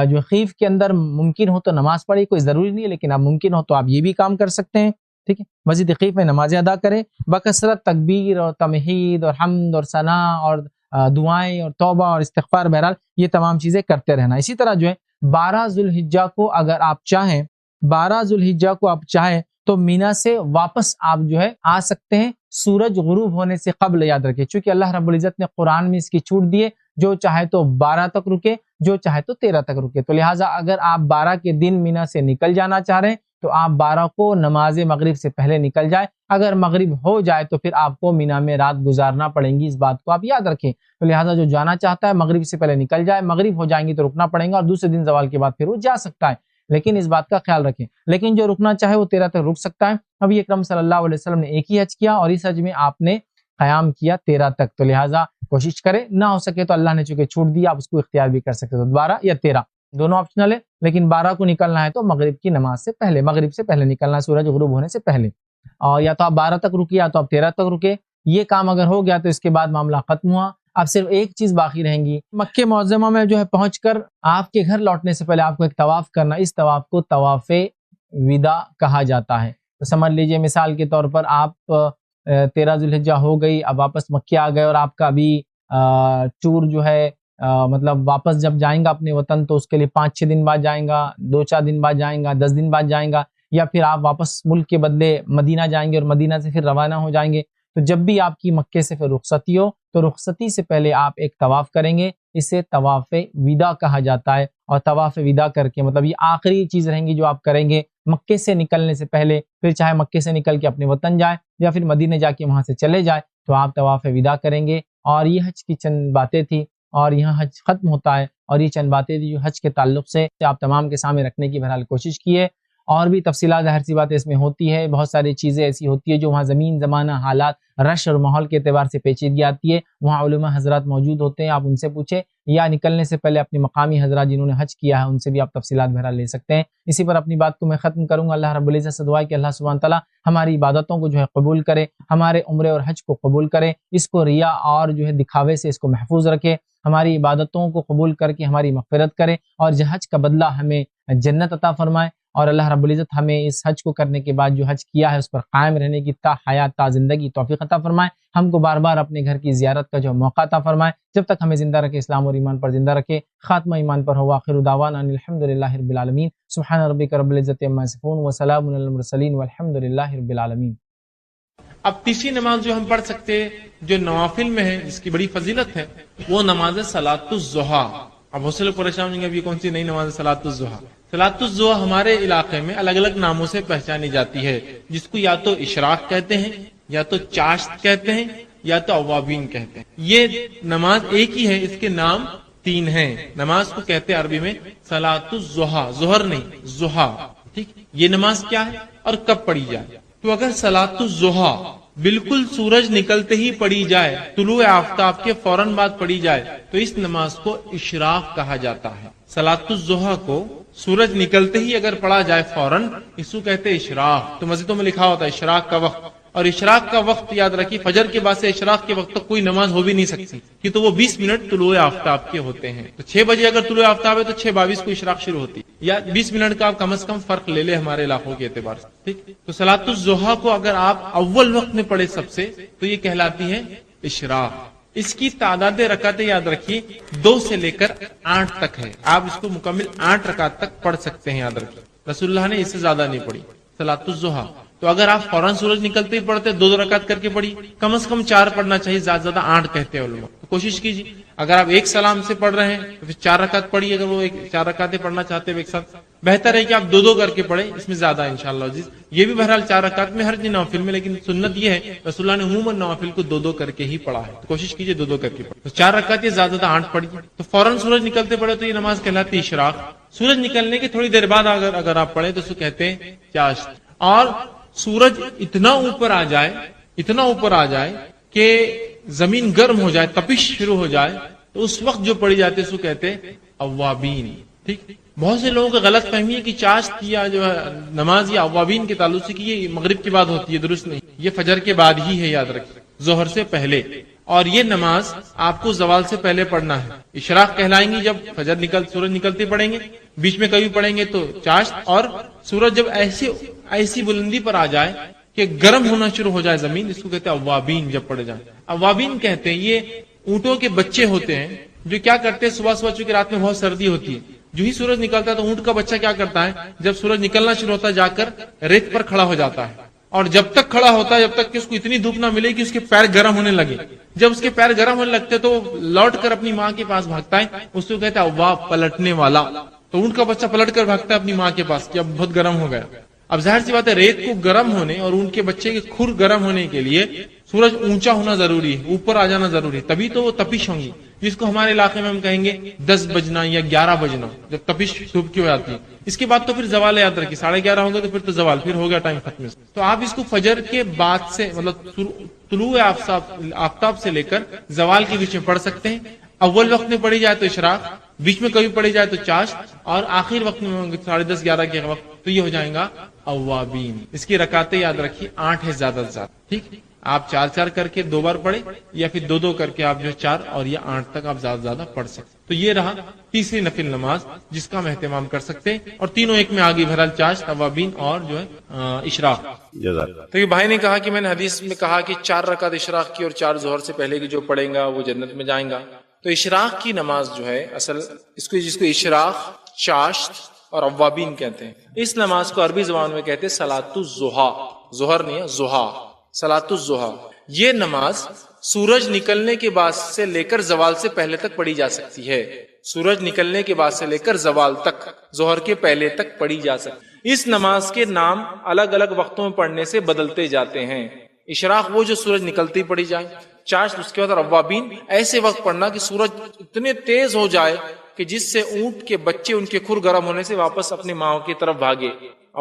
A: جو خیف کے اندر ممکن ہو تو نماز پڑھے، کوئی ضروری نہیں ہے، لیکن اب ممکن ہو تو آپ یہ بھی کام کر سکتے ہیں، ٹھیک ہے؟ مسجد خیف میں نمازیں ادا کریں، بکثرت تکبیر اور تمہید اور حمد اور ثنا اور دعائیں اور توبہ اور استغفار، بہرحال یہ تمام چیزیں کرتے رہنا۔ اسی طرح جو ہے 12 ذوالحجہ کو اگر آپ چاہیں، 12 ذوالحجہ کو آپ چاہیں تو مینا سے واپس آپ جو ہے آ سکتے ہیں سورج غروب ہونے سے قبل، یاد رکھیں، چونکہ اللہ رب العزت نے قرآن میں اس کی چھوٹ دی ہے، جو چاہے تو 12 تک رکے، جو چاہے تو 13 تک رکے، تو لہٰذا اگر آپ 12 کے دن مینا سے نکل جانا چاہ رہے ہیں تو آپ 12 کو نماز مغرب سے پہلے نکل جائے، اگر مغرب ہو جائے تو پھر آپ کو مینا میں رات گزارنا پڑیں گی، اس بات کو آپ یاد رکھیں، تو لہٰذا جو جانا چاہتا ہے مغرب سے پہلے نکل جائے، مغرب ہو جائیں گی تو رکنا پڑے گا اور دوسرے دن زوال کے بعد پھر وہ جا سکتا ہے، لیکن اس بات کا خیال رکھیں، لیکن جو رکنا چاہے وہ 13 تک رک سکتا ہے۔ نبی اکرم صلی اللہ علیہ وسلم نے ایک ہی حج کیا اور اس حج میں آپ نے قیام کیا 13 تک، تو لہٰذا کوشش کرے، نہ ہو سکے تو اللہ نے چونکہ چھوٹ دیا آپ اس کو اختیار بھی کر سکتے، تو 12 یا 13 دونوں آپشنل ہے، لیکن 12 کو نکلنا ہے تو مغرب کی نماز سے پہلے، مغرب سے پہلے نکلنا ہے، سورج غروب ہونے سے پہلے، اور یا تو آپ 12 تک رکیے یا تو آپ 13 تک رکے۔ یہ کام اگر ہو گیا تو اس کے بعد معاملہ ختم ہوا، اب صرف ایک چیز باقی رہیں گی، مکہ معظمہ میں جو ہے پہنچ کر آپ کے گھر لوٹنے سے پہلے آپ کو ایک طواف کرنا، اس طواف کو طواف وداع کہا جاتا ہے۔ تو سمجھ لیجئے مثال کے طور پر آپ 13 ذوالحجہ ہو گئی، اب واپس مکہ آ گئے اور آپ کا ابھی ٹور جو ہے مطلب واپس جب جائیں گا اپنے وطن تو اس کے لیے 5-6 دن بعد جائیں گا، 2-4 دن بعد جائیں گا، 10 دن بعد جائیں گا، یا پھر آپ واپس ملک کے بدلے مدینہ جائیں گے اور مدینہ سے پھر روانہ ہو جائیں گے، تو جب بھی آپ کی مکے سے پھر رخصتی ہو تو رخصتی سے پہلے آپ ایک طواف کریں گے، اسے طواف وداع کہا جاتا ہے، اور طواف وداع کر کے مطلب یہ آخری چیز رہیں گی جو آپ کریں گے مکے سے نکلنے سے پہلے، پھر چاہے مکے سے نکل کے اپنے وطن جائے یا پھر مدینہ جا کے وہاں سے چلے جائے تو آپ طواف وداع کریں گے۔ اور یہ حج کی چند باتیں تھی، اور یہاں حج ختم ہوتا ہے، اور یہ چند باتیں تھی جو حج کے تعلق سے آپ تمام کے سامنے رکھنے کی بہرحال کوشش کی ہے، اور بھی تفصیلات ظاہر سی بات اس میں ہوتی ہے، بہت ساری چیزیں ایسی ہوتی ہے جو وہاں زمین، زمانہ، حالات، رش اور ماحول کے اعتبار سے پیچیدگی آتی ہے، وہاں علماء حضرات موجود ہوتے ہیں، آپ ان سے پوچھیں، یا نکلنے سے پہلے اپنے مقامی حضرات جنہوں نے حج کیا ہے ان سے بھی آپ تفصیلات بہرحال لے سکتے ہیں۔ اسی پر اپنی بات کو میں ختم کروں گا، اللہ رب العزت سے دعا ہے کہ اللہ سبحانہ تعالیٰ ہماری عبادتوں کو جو ہے قبول کرے، ہمارے عمرے اور حج کو قبول کرے، اس کو ریا اور جو ہے دکھاوے سے اس کو محفوظ رکھے، ہماری عبادتوں کو قبول کر کے ہماری مغفرت کرے، اور جو حج کا بدلہ ہمیں جنت عطا فرمائے، اور اللہ رب العزت ہمیں اس حج کو کرنے کے بعد جو حج کیا ہے اس پر قائم رہنے کی تا حیات تا زندگی توفیق عطا فرمائے، ہم کو بار بار اپنے گھر کی زیارت کا جو موقع عطا فرمائے، جب تک ہمیں زندہ رکھے اسلام اور ایمان پر زندہ رکھے، خاتمہ ایمان پر ہو، آخر دعوانا ان الحمدللہ رب العالمین، سبحان ربک رب العزت عما یصفون وسلام علی المرسلین والحمدللہ رب العالمین۔
B: اب تیسری نماز جو ہم پڑھ سکتے ہیں جو نوافل میں ہے جس کی بڑی فضیلت ہے وہ نماز صلاۃ الضحیٰ۔ اب بہت سے لوگ پریشان ہوں گے اب یہ کون سی نئی نماز صلاۃ الضحیٰ؟ صلاۃ الضحیٰ ہمارے علاقے میں الگ الگ ناموں سے پہچانی جاتی ہے، جس کو یا تو اشراق کہتے ہیں، یا تو چاشت کہتے ہیں، یا تو اوابین کہتے ہیں۔ یہ نماز ایک ہی ہے، اس کے نام 3 ہیں۔ نماز کو کہتے ہیں عربی میں صلاۃ الضحیٰ، ظہر نہیں ضحیٰ، ٹھیک؟ یہ نماز کیا ہے اور کب پڑھی جائے؟ تو اگر صلاۃ الضحیٰ بالکل سورج نکلتے ہی پڑھی جائے، طلوع آفتاب کے فوراً بعد پڑھی جائے تو اس نماز کو اشراق کہا جاتا ہے۔ صلاۃ الضحیٰ کو سورج نکلتے ہی اگر پڑھا جائے فوراً، اس کو کہتے ہیں اشراق۔ تو مسجدوں میں لکھا ہوتا ہے اشراق کا وقت، اور اشراق کا وقت یاد رکھیے، فجر کے بعد سے اشراق کے وقت تک کوئی نماز ہو بھی نہیں سکتی، کہ تو وہ 20 منٹ طلوع آفتاب کے ہوتے ہیں. تو 6 بجے اگر طلوع آفتاب ہے تو 6:22 کو اشراق شروع ہوتی ہے، یا 20 منٹ کا آپ کم از کم فرق لے لے ہمارے علاقوں کے اعتبار سے. ٹھیک، تو صلاۃ الضحیٰ کو اگر آپ اول وقت میں پڑھے سب سے تو یہ کہلاتی ہے اشراق. اس کی تعداد رکعتیں یاد رکھیے 2 سے لے کر 8 تک ہے. آپ اس کو مکمل 8 رکعت تک پڑھ سکتے ہیں، یاد رکھیے. رسول اللہ نے اس سے زیادہ نہیں پڑھی صلاۃ الضحیٰ. تو اگر آپ فوراً سورج نکلتے ہی پڑھتے 2 رکعت کر کے پڑھی، کم از کم 4 پڑھنا چاہیے، زیادہ زیادہ 8 کہتے ہیں علماء. تو کوشش کیجیے اگر آپ ایک سلام سے پڑھ رہے ہیں تو پھر 4 رکعت پڑھیے. اگر وہ 4 رکعتیں پڑھنا چاہتے ہیں ایک ساتھ، بہتر ہے کہ آپ 2 کر کے پڑھیں، اس میں زیادہ انشاءاللہ عزیز. یہ بھی بہرحال 4 رکعت میں، ہر نوافل میں، لیکن سنت یہ ہے رسول اللہ نے عموماً نوافل کو 2 کر کے ہی پڑھا ہے. تو کوشش کیجیے 2 کر کے پڑھیں. تو 4 رکعت یہ زیادہ 8 پڑھیے. تو فوراً سورج نکلتے پڑھے تو یہ نماز کہلاتی ہے اشراق. سورج نکلنے کے تھوڑی دیر بعد اگر آپ پڑھیں تو اس کو کہتے ہیں چاشت. اور سورج اتنا اوپر آ جائے کہ زمین گرم ہو جائے، تپش شروع ہو جائے، تو اس وقت جو پڑھی جاتی ہے اس کو کہتے ہیں اوابین. ٹھیک، بہت سے لوگوں کو غلط فہمی ہے کہ چاشت یا جو ہے نماز یا اوابین کے تعلق سے کہ یہ مغرب کے بعد ہوتی ہے. درست نہیں، یہ فجر کے بعد ہی ہے، یاد رکھیے، ظہر سے پہلے. اور یہ نماز آپ کو زوال سے پہلے پڑھنا ہے. اشراق کہلائیں گی جب سورج نکلتے پڑھیں گے، بیچ میں کبھی پڑھیں گے تو چاشت. اور سورج جب ایسی بلندی پر آ جائے کہ گرم ہونا شروع ہو جائے زمین، اس کو کہتے ہیں اوابین. جب پڑھے جائیں اوابین کہتے ہیں. یہ اونٹوں کے بچے ہوتے ہیں جو کیا کرتے ہیں، صبح چونکہ رات میں بہت سردی ہوتی ہے، جو ہی سورج نکلتا ہے تو اونٹ کا بچہ کیا کرتا ہے، جب سورج نکلنا شروع ہوتا ہے جا کر ریت پر کھڑا ہو جاتا ہے. اور جب تک کھڑا ہوتا ہے، جب تک کہ اس کو اتنی دھوپ نہ ملے کہ اس کے پیر گرم ہونے لگے. جب اس کے پیر گرم ہونے لگتے تو لوٹ کر اپنی ماں کے پاس بھاگتا ہے. اس کو کہتا ہے اواب، پلٹنے والا. تو اونٹ کا بچہ پلٹ کر بھاگتا ہے اپنی ماں کے پاس کہ اب بہت گرم ہو گیا. اب ظاہر سی بات ہے، ریت کو گرم ہونے اور اونٹ کے بچے کے کھر گرم ہونے کے لیے سورج اونچا ہونا ضروری ہے، اوپر آ جانا ضروری ہے، تبھی تو وہ تپش ہوں گی. جس کو ہمارے علاقے میں ہم کہیں گے 10 بجنا یا 11 بجنا، جب تپش دھوپ کی ہو جاتی ہے. اس کے بعد تو پھر زوال یاد رکھیے، 11:30 ہوں گے تو پھر تو زوال، پھر ہو گیا ٹائم ختم. تو آپ اس کو فجر کے بعد سے، مطلب طلوع آفتاب سے لے کر زوال کے بیچ میں پڑھ سکتے ہیں. اول وقت میں پڑھی جائے تو اشراق، بیچ میں کبھی پڑھی جائے تو چاشت، اور آخر وقت میں 10:30 11 کے وقت تو یہ ہو جائے گا اوابین. اس کی رکعتیں یاد رکھیے 8 ہے زیادہ سے زیادہ. ٹھیک، آپ 4 کر کے 2 بار پڑھیں، یا پھر 2 کر کے آپ جو 4 اور یا 8 تک آپ زیادہ زیادہ پڑھ سکتے. تو یہ رہا تیسری نفل نماز جس کا ہم اہتمام کر سکتے ہیں. اور تینوں ایک میں آگے بہرحال چاشت، اوابین اور جو ہے اشراق. تو یہ بھائی نے کہا کہ میں نے حدیث میں کہا کہ 4 رکعت اشراق کی اور 4 ظہر سے پہلے کی جو پڑھیں گا وہ جنت میں جائیں گا. تو اشراق کی نماز جو ہے اصل جس کو اشراق، چاشت اور اوابین کہتے ہیں، اس نماز کو عربی زبان میں کہتے ہیں صلاۃ الضحیٰ. ظہر نہیں ہے، ضحیٰ، صلاۃ الضحیٰ. یہ نماز سورج نکلنے کے بعد سے لے کر زوال سے پہلے تک پڑھی جا سکتی ہے. سورج نکلنے کے بعد سے لے کر زوال تک، ظہر کے پہلے تک پڑھی جا سکتی. اس نماز کے نام الگ الگ وقتوں میں پڑھنے سے بدلتے جاتے ہیں. اشراق وہ جو سورج نکلتے ہی پڑھی جائے، چاشت اس کے بعد، اور اوابین ایسے وقت پڑھنا کہ سورج اتنے تیز ہو جائے کہ جس سے اونٹ کے بچے ان کے کھر گرم ہونے سے واپس اپنی ماں کی طرف بھاگے.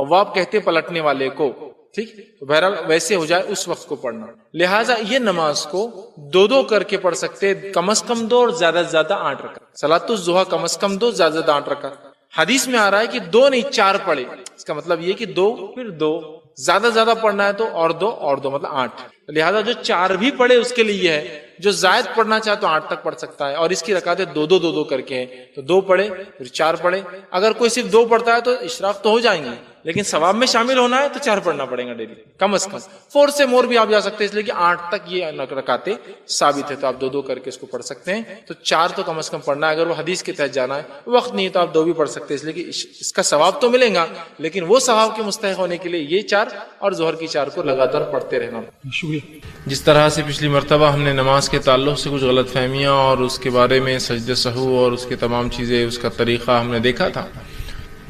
B: اواب کہتے پلٹنے والے کو. ٹھیک، تو بہرحال ویسے ہو جائے اس وقت کو پڑھنا. لہٰذا یہ نماز کو 2 کر کے پڑھ سکتے، کم از کم 2 اور زیادہ سے زیادہ 8 رکعت. صلاۃ الضحیٰ کم از کم 2، زیادہ سے زیادہ 8 رکعت. حدیث میں آ رہا ہے کہ 2 نہیں 4 پڑھے. اس کا مطلب یہ کہ 2 پھر 2، زیادہ سے زیادہ پڑھنا ہے تو اور 2 مطلب 8. لہٰذا جو 4 بھی پڑھے اس کے لیے ہے، جو زائد پڑھنا چاہے تو 8 تک پڑھ سکتا ہے. اور اس کی رکعتیں 2 کر کے ہیں، تو 2 پڑھے پھر 4 پڑھے. اگر کوئی صرف 2 پڑھتا ہے تو اشراق تو ہو جائیں گے، لیکن ثواب میں شامل ہونا ہے تو 4 پڑھنا پڑے گا ڈیلی کم از کم. 4 سے مور بھی آپ جا سکتے ہیں، اس لیے کہ 8 تک یہ رکعتیں ثابت ہے، تو آپ 2 کر کے اس کو پڑھ سکتے ہیں. تو 4 تو کم از کم پڑھنا ہے. اگر وہ حدیث کے تحت جانا ہے، وقت نہیں تو آپ 2 بھی پڑھ سکتے ہیں، اس لیے کہ اس کا ثواب تو ملے گا، لیکن وہ ثواب کے مستحق ہونے کے لیے یہ 4 اور ظہر کی 4 کو لگاتار پڑھتے رہنا. شکریہ. جس طرح سے پچھلی مرتبہ ہم نے نماز کے تعلق سے کچھ غلط فہمیاں اور اس کے بارے میں سجدہ سہو اور اس کے تمام چیزیں، اس کا طریقہ ہم نے دیکھا تھا،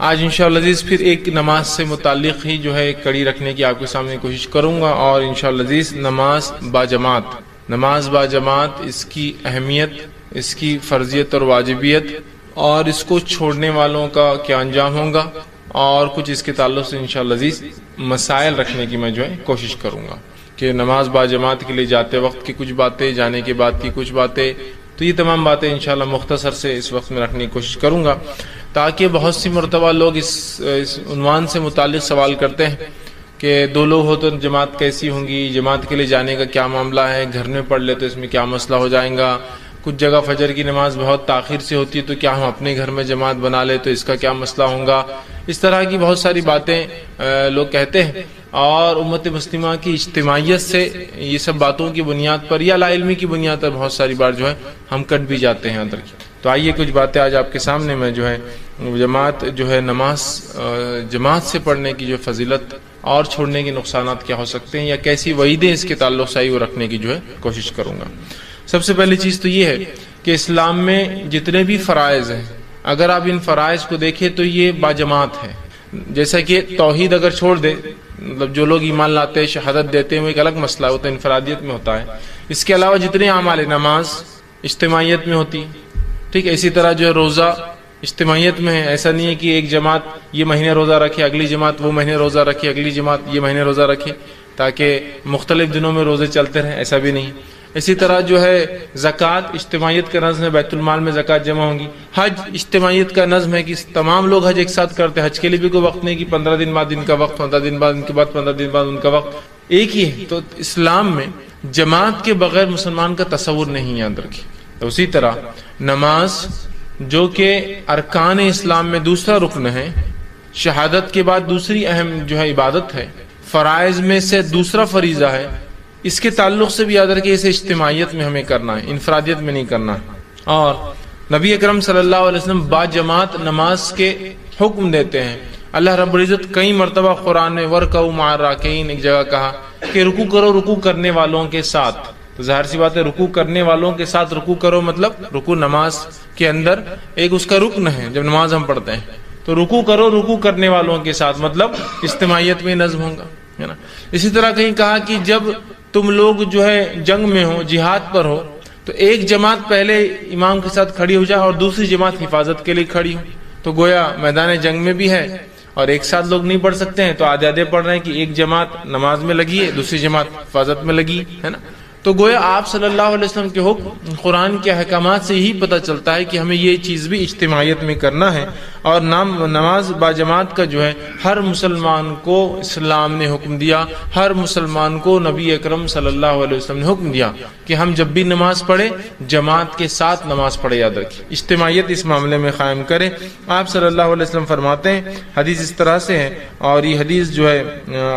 B: آج انشاءاللہ عزیز پھر ایک نماز سے متعلق ہی جو ہے ایک کڑی رکھنے کی آپ کے سامنے کوشش کروں گا. اور انشاءاللہ عزیز نماز با جماعت، اس کی اہمیت، اس کی فرضیت اور واجبیت، اور اس کو چھوڑنے والوں کا کیا انجام ہوگا، اور کچھ اس کے تعلق سے انشاءاللہ عزیز مسائل رکھنے کی میں جو ہے کوشش کروں گا کہ نماز با جماعت کے لیے جاتے وقت کی کچھ باتیں، جانے کے بعد کی کچھ باتیں. تو یہ تمام باتیں انشاءاللہ مختصر سے اس وقت میں رکھنے کی کوشش کروں گا، تاکہ بہت سی مرتبہ لوگ اس عنوان سے متعلق سوال کرتے ہیں کہ دو لوگ ہو تو جماعت کیسی ہوں گی، جماعت کے لیے جانے کا کیا معاملہ ہے، گھر میں پڑھ لے تو اس میں کیا مسئلہ ہو جائے گا، کچھ جگہ فجر کی نماز بہت تاخیر سے ہوتی ہے تو کیا ہم اپنے گھر میں جماعت بنا لے تو اس کا کیا مسئلہ ہوگا، اس طرح کی بہت ساری باتیں لوگ کہتے ہیں، اور امت مسلمہ کی اجتماعیت سے یہ سب باتوں کی بنیاد پر یا لا علمی کی بنیاد پر بہت ساری بار جو ہے ہم کٹ بھی جاتے ہیں اندر کی۔ تو آئیے کچھ باتیں آج آپ کے سامنے میں جو ہے جماعت جو ہے نماز جماعت سے پڑھنے کی جو فضیلت اور چھوڑنے کے نقصانات کیا ہو سکتے ہیں یا کیسی وعیدیں اس کے تعلق سے وہ رکھنے کی جو ہے کوشش کروں گا۔ سب سے پہلی چیز تو یہ ہے کہ اسلام میں جتنے بھی فرائض ہیں اگر آپ ان فرائض کو دیکھیں تو یہ باجماعت ہے۔ جیسا کہ توحید اگر چھوڑ دے، مطلب جو لوگ ایمان لاتے ہیں شہادت دیتے ہیں وہ ایک الگ مسئلہ ہوتا ہے، انفرادیت میں ہوتا ہے، اس کے علاوہ جتنے اعمال نماز اجتماعیت میں ہوتی، ٹھیک ہے، اسی طرح جو ہے روزہ اجتماعیت میں ہے، ایسا نہیں ہے کہ ایک جماعت یہ مہینے روزہ رکھے، اگلی جماعت وہ مہینے روزہ رکھے، اگلی جماعت یہ مہینے روزہ رکھے تاکہ مختلف دنوں میں روزے چلتے رہیں، ایسا بھی نہیں۔ اسی طرح جو ہے زکوٰۃ اجتماعیت کا نظم ہے، بیت المال میں زکوٰۃ جمع ہوں گی۔ حج اجتماعیت کا نظم ہے کہ تمام لوگ حج ایک ساتھ کرتے ہیں، حج کے لیے بھی کوئی وقت نہیں کہ 15 دن بعد ان کا وقت، 15 دن بعد ان کے بعد 15 دن بعد ان کا وقت، ایک ہی ہے۔ تو اسلام میں جماعت کے بغیر مسلمان کا تصور نہیں یاد رکھے۔ تو اسی طرح نماز جو کہ ارکان اسلام میں دوسرا رکن ہے، شہادت کے بعد دوسری اہم جو ہے عبادت ہے، فرائض میں سے دوسرا فریضہ ہے، اس کے تعلق سے بھی یاد رکھیں اسے اجتماعیت میں ہمیں کرنا ہے، انفرادیت میں نہیں کرنا ہے۔ اور نبی اکرم صلی اللہ علیہ وسلم با جماعت نماز کے حکم دیتے ہیں۔ اللہ رب العزت کئی مرتبہ قرآن میں ورکعوا مع الراکعین ایک جگہ کہا کہ رکوع کرو رکوع کرنے والوں کے ساتھ۔ تو ظاہر سی بات ہے رکوع کرنے والوں کے ساتھ رکوع کرو مطلب رکوع نماز کے اندر ایک اس کا رکن ہے، جب نماز ہم پڑھتے ہیں تو رکوع کرو رکوع کرنے والوں کے ساتھ مطلب اجتماعیت میں نظم ہوگا، ہے نا۔ اسی طرح کہیں کہا کہ جب تم لوگ جو ہے جنگ میں ہو، جہاد پر ہو، تو ایک جماعت پہلے امام کے ساتھ کھڑی ہو جائے اور دوسری جماعت حفاظت کے لیے کھڑی ہو۔ تو گویا میدان جنگ میں بھی ہے اور ایک ساتھ لوگ نہیں پڑھ سکتے ہیں، تو آدھے آدھے پڑھ رہے ہیں کہ ایک جماعت نماز میں لگی ہے، دوسری جماعت حفاظت میں لگی ہے نا۔ تو گویا آپ صلی اللہ علیہ وسلم کے حکم قرآن کے احکامات سے ہی پتہ چلتا ہے کہ ہمیں یہ چیز بھی اجتماعیت میں کرنا ہے۔ اور نماز باجماعت کا جو ہے ہر مسلمان کو اسلام نے حکم دیا، ہر مسلمان کو نبی اکرم صلی اللہ علیہ وسلم نے حکم دیا کہ ہم جب بھی نماز پڑھیں جماعت کے ساتھ نماز پڑھے، یاد رکھیں اجتماعیت اس معاملے میں قائم کریں۔ آپ صلی اللہ علیہ وسلم فرماتے ہیں، حدیث اس طرح سے ہے اور یہ حدیث جو ہے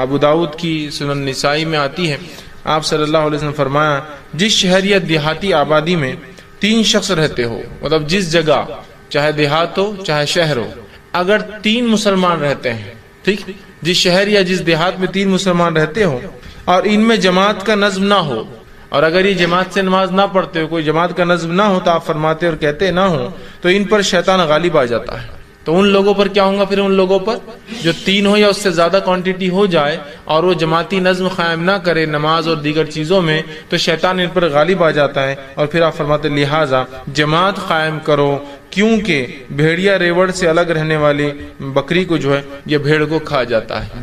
B: ابو داؤد کی سنن نسائی میں آتی ہے۔ آپ صلی اللہ علیہ وسلم فرمایا جس شہر یا دیہاتی آبادی میں 3 شخص رہتے ہو، مطلب جس جگہ چاہے دیہات ہو چاہے شہر ہو، اگر 3 مسلمان رہتے ہیں، ٹھیک، جس شہر یا جس دیہات میں 3 مسلمان رہتے ہو اور ان میں جماعت کا نظم نہ ہو، اور اگر یہ جماعت سے نماز نہ پڑھتے ہو، کوئی جماعت کا نظم نہ ہو، تو آپ فرماتے اور کہتے نہ ہو، تو ان پر شیطان غالب آ جاتا ہے۔ تو ان لوگوں پر کیا ہوگا؟ پھر ان لوگوں پر جو 3 ہو یا اس سے زیادہ کوانٹٹی ہو جائے اور وہ جماعتی نظم قائم نہ کرے نماز اور دیگر چیزوں میں، تو شیطان ان پر غالب آ جاتا ہے۔ اور پھر آپ فرماتے لہٰذا جماعت قائم کرو، کیونکہ بھیڑیا ریوڑ سے الگ رہنے والی بکری کو جو ہے یہ بھیڑ کو کھا جاتا ہے۔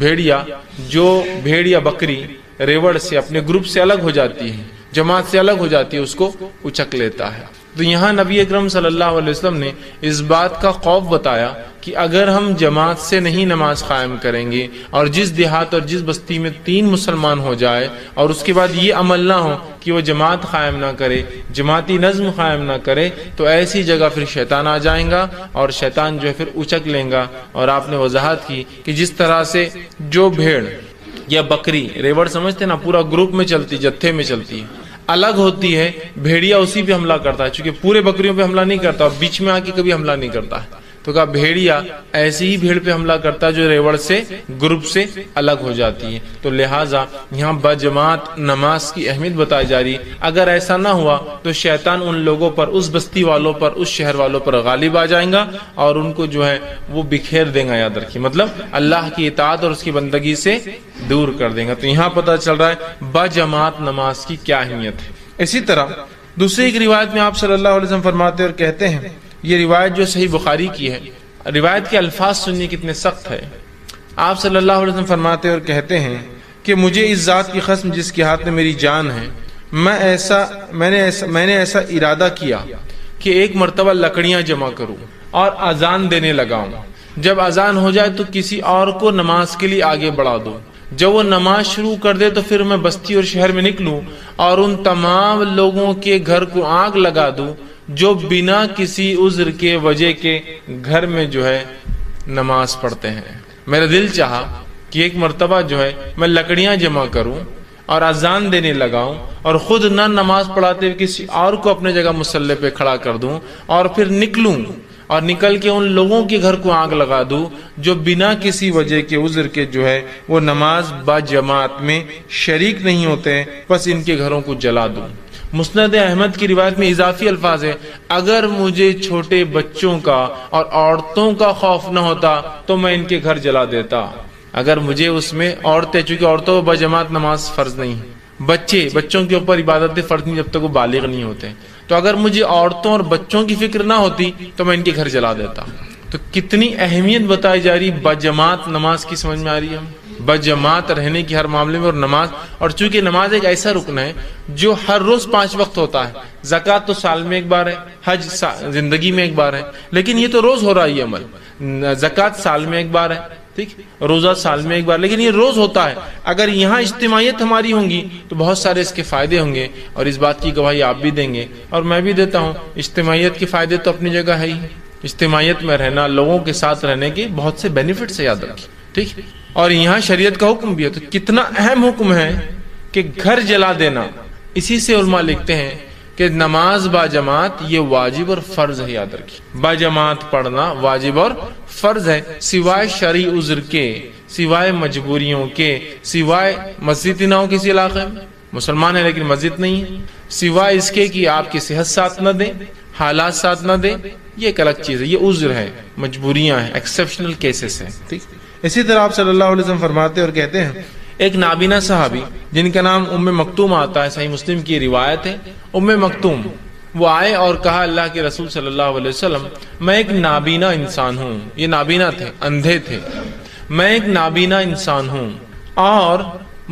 B: بھیڑ یا بکری ریوڑ سے اپنے گروپ سے الگ ہو جاتی ہے، جماعت سے الگ ہو جاتی ہے، اس کو اچک لیتا ہے۔ تو یہاں نبی اکرم صلی اللہ علیہ وسلم نے اس بات کا خوف بتایا کہ اگر ہم جماعت سے نہیں نماز قائم کریں گے اور جس دیہات اور جس بستی میں 3 مسلمان ہو جائے اور اس کے بعد یہ عمل نہ ہو کہ وہ جماعت قائم نہ کرے، جماعتی نظم قائم نہ کرے، تو ایسی جگہ پھر شیطان آ جائیں گا اور شیطان جو ہے پھر اچک لیں گا۔ اور آپ نے وضاحت کی کہ جس طرح سے جو بھیڑ یا بکری ریوڑ سمجھتے نا، پورا گروپ میں چلتی، جتھے میں چلتی ہے، الگ ہوتی ہے، بھیڑیا اسی پہ حملہ کرتا ہے، چونکہ پورے بکریوں پہ حملہ نہیں کرتا اور بیچ میں آ کے کبھی حملہ نہیں کرتا ہے، تو کہا بھیڑیا ایسی ہی بھیڑ پہ حملہ کرتا ہے جو ریوڑ سے گروپ سے الگ ہو جاتی ہے۔ تو لہٰذا یہاں بجماعت نماز کی اہمیت بتائی جا رہی ہے۔ اگر ایسا نہ ہوا تو شیطان ان لوگوں پر، اس بستی والوں پر، اس شہر والوں پر غالب آ جائیں گا اور ان کو جو ہے وہ بکھیر دیں گا، یاد رکھیے، مطلب اللہ کی اطاعت اور اس کی بندگی سے دور کر دیں گا۔ تو یہاں پتہ چل رہا ہے بجماعت نماز کی کیا اہمیت ہے۔ اسی طرح دوسری ایک روایت میں آپ صلی اللہ علیہ وسلم فرماتے اور کہتے ہیں، یہ روایت جو صحیح بخاری کی ہے، روایت کے الفاظ سننے کتنے سخت ہے۔ آپ صلی اللہ علیہ وسلم فرماتے اور کہتے ہیں کہ مجھے اس ذات کی قسم جس کے ہاتھ میں میری جان ہے، میں نے ایسا ارادہ کیا کہ ایک مرتبہ لکڑیاں جمع کروں اور اذان دینے لگاؤں، جب اذان ہو جائے تو کسی اور کو نماز کے لیے آگے بڑھا دو، جب وہ نماز شروع کر دے تو پھر میں بستی اور شہر میں نکلوں اور ان تمام لوگوں کے گھر کو آگ لگا دوں جو بنا کسی عذر کے وجہ کے گھر میں جو ہے نماز پڑھتے ہیں۔ میرا دل چاہا کہ ایک مرتبہ جو ہے میں لکڑیاں جمع کروں اور اذان دینے لگاؤں اور خود نہ نماز پڑھاتے ہوئے کسی اور کو اپنے جگہ مصلی پہ کھڑا کر دوں اور پھر نکلوں اور نکل کے ان لوگوں کے گھر کو آگ لگا دوں جو بنا کسی وجہ کے عذر کے جو ہے وہ نماز با جماعت میں شریک نہیں ہوتے، بس ان کے گھروں کو جلا دوں۔ مسند احمد کی روایت میں اضافی الفاظ ہے، اگر مجھے چھوٹے بچوں کا اور عورتوں کا خوف نہ ہوتا تو میں ان کے گھر جلا دیتا۔ اگر مجھے اس میں عورتیں، چونکہ عورتوں با جماعت نماز فرض نہیں ہے، بچوں کے اوپر عبادت فرض نہیں جب تک وہ بالغ نہیں ہوتے، تو اگر مجھے عورتوں اور بچوں کی فکر نہ ہوتی تو میں ان کے گھر جلا دیتا۔ تو کتنی اہمیت بتائی جا رہی با جماعت نماز کی، سمجھ میں آ رہی ہے با جماعت رہنے کی ہر معاملے میں۔ اور نماز، اور چونکہ نماز ایک ایسا رکن ہے جو ہر روز 5 وقت ہوتا ہے، زکوٰۃ تو سال میں ایک بار ہے، حج زندگی میں ایک بار ہے، لیکن یہ تو روز ہو رہا ہے یہ عمل۔ زکوٰۃ سال میں ایک بار ہے، ٹھیک، روزہ سال میں ایک بار، لیکن یہ روز ہوتا ہے۔ اگر یہاں اجتماعیت ہماری ہوں گی تو بہت سارے اس کے فائدے ہوں گے، اور اس بات کی گواہی آپ بھی دیں گے اور میں بھی دیتا ہوں۔ اجتماعیت کے فائدے تو اپنی جگہ ہے ہی، اجتماعیت میں رہنا، لوگوں کے ساتھ رہنے کے بہت سے بینیفٹس یاد رکھیں، ٹھیک۔ اور یہاں شریعت کا حکم بھی ہے، تو کتنا اہم حکم ہے کہ گھر جلا دینا۔ اسی سے علماء لکھتے ہیں کہ نماز با جماعت یہ واجب اور فرض ہے، یاد رکھیے، با جماعت پڑھنا واجب اور فرض ہے، سوائے شرعی عذر کے، سوائے مجبوریوں کے، سوائے مسجد نہ ہو کسی علاقے میں، مسلمان ہے لیکن مسجد نہیں ہے، سوائے اس کے کہ آپ کی صحت ساتھ نہ دیں، حالات ساتھ نہ دیں، یہ ایک الگ چیز ہے، یہ عذر ہے، مجبوریاں ہیں، ایکسیپشنل کیسز ہیں، ٹھیک۔ اسی طرح آپ صلی اللہ علیہ وسلم فرماتے اور کہتے ہیں، ایک نابینا صحابی جن کا نام ام مکتوم آتا ہے، صحیح مسلم کی روایت ہے، ام مکتوم، وہ آئے اور کہا اللہ کے رسول صلی اللہ علیہ وسلم میں ایک نابینا انسان ہوں، یہ نابینا تھے، اندھے تھے، میں ایک نابینا انسان ہوں اور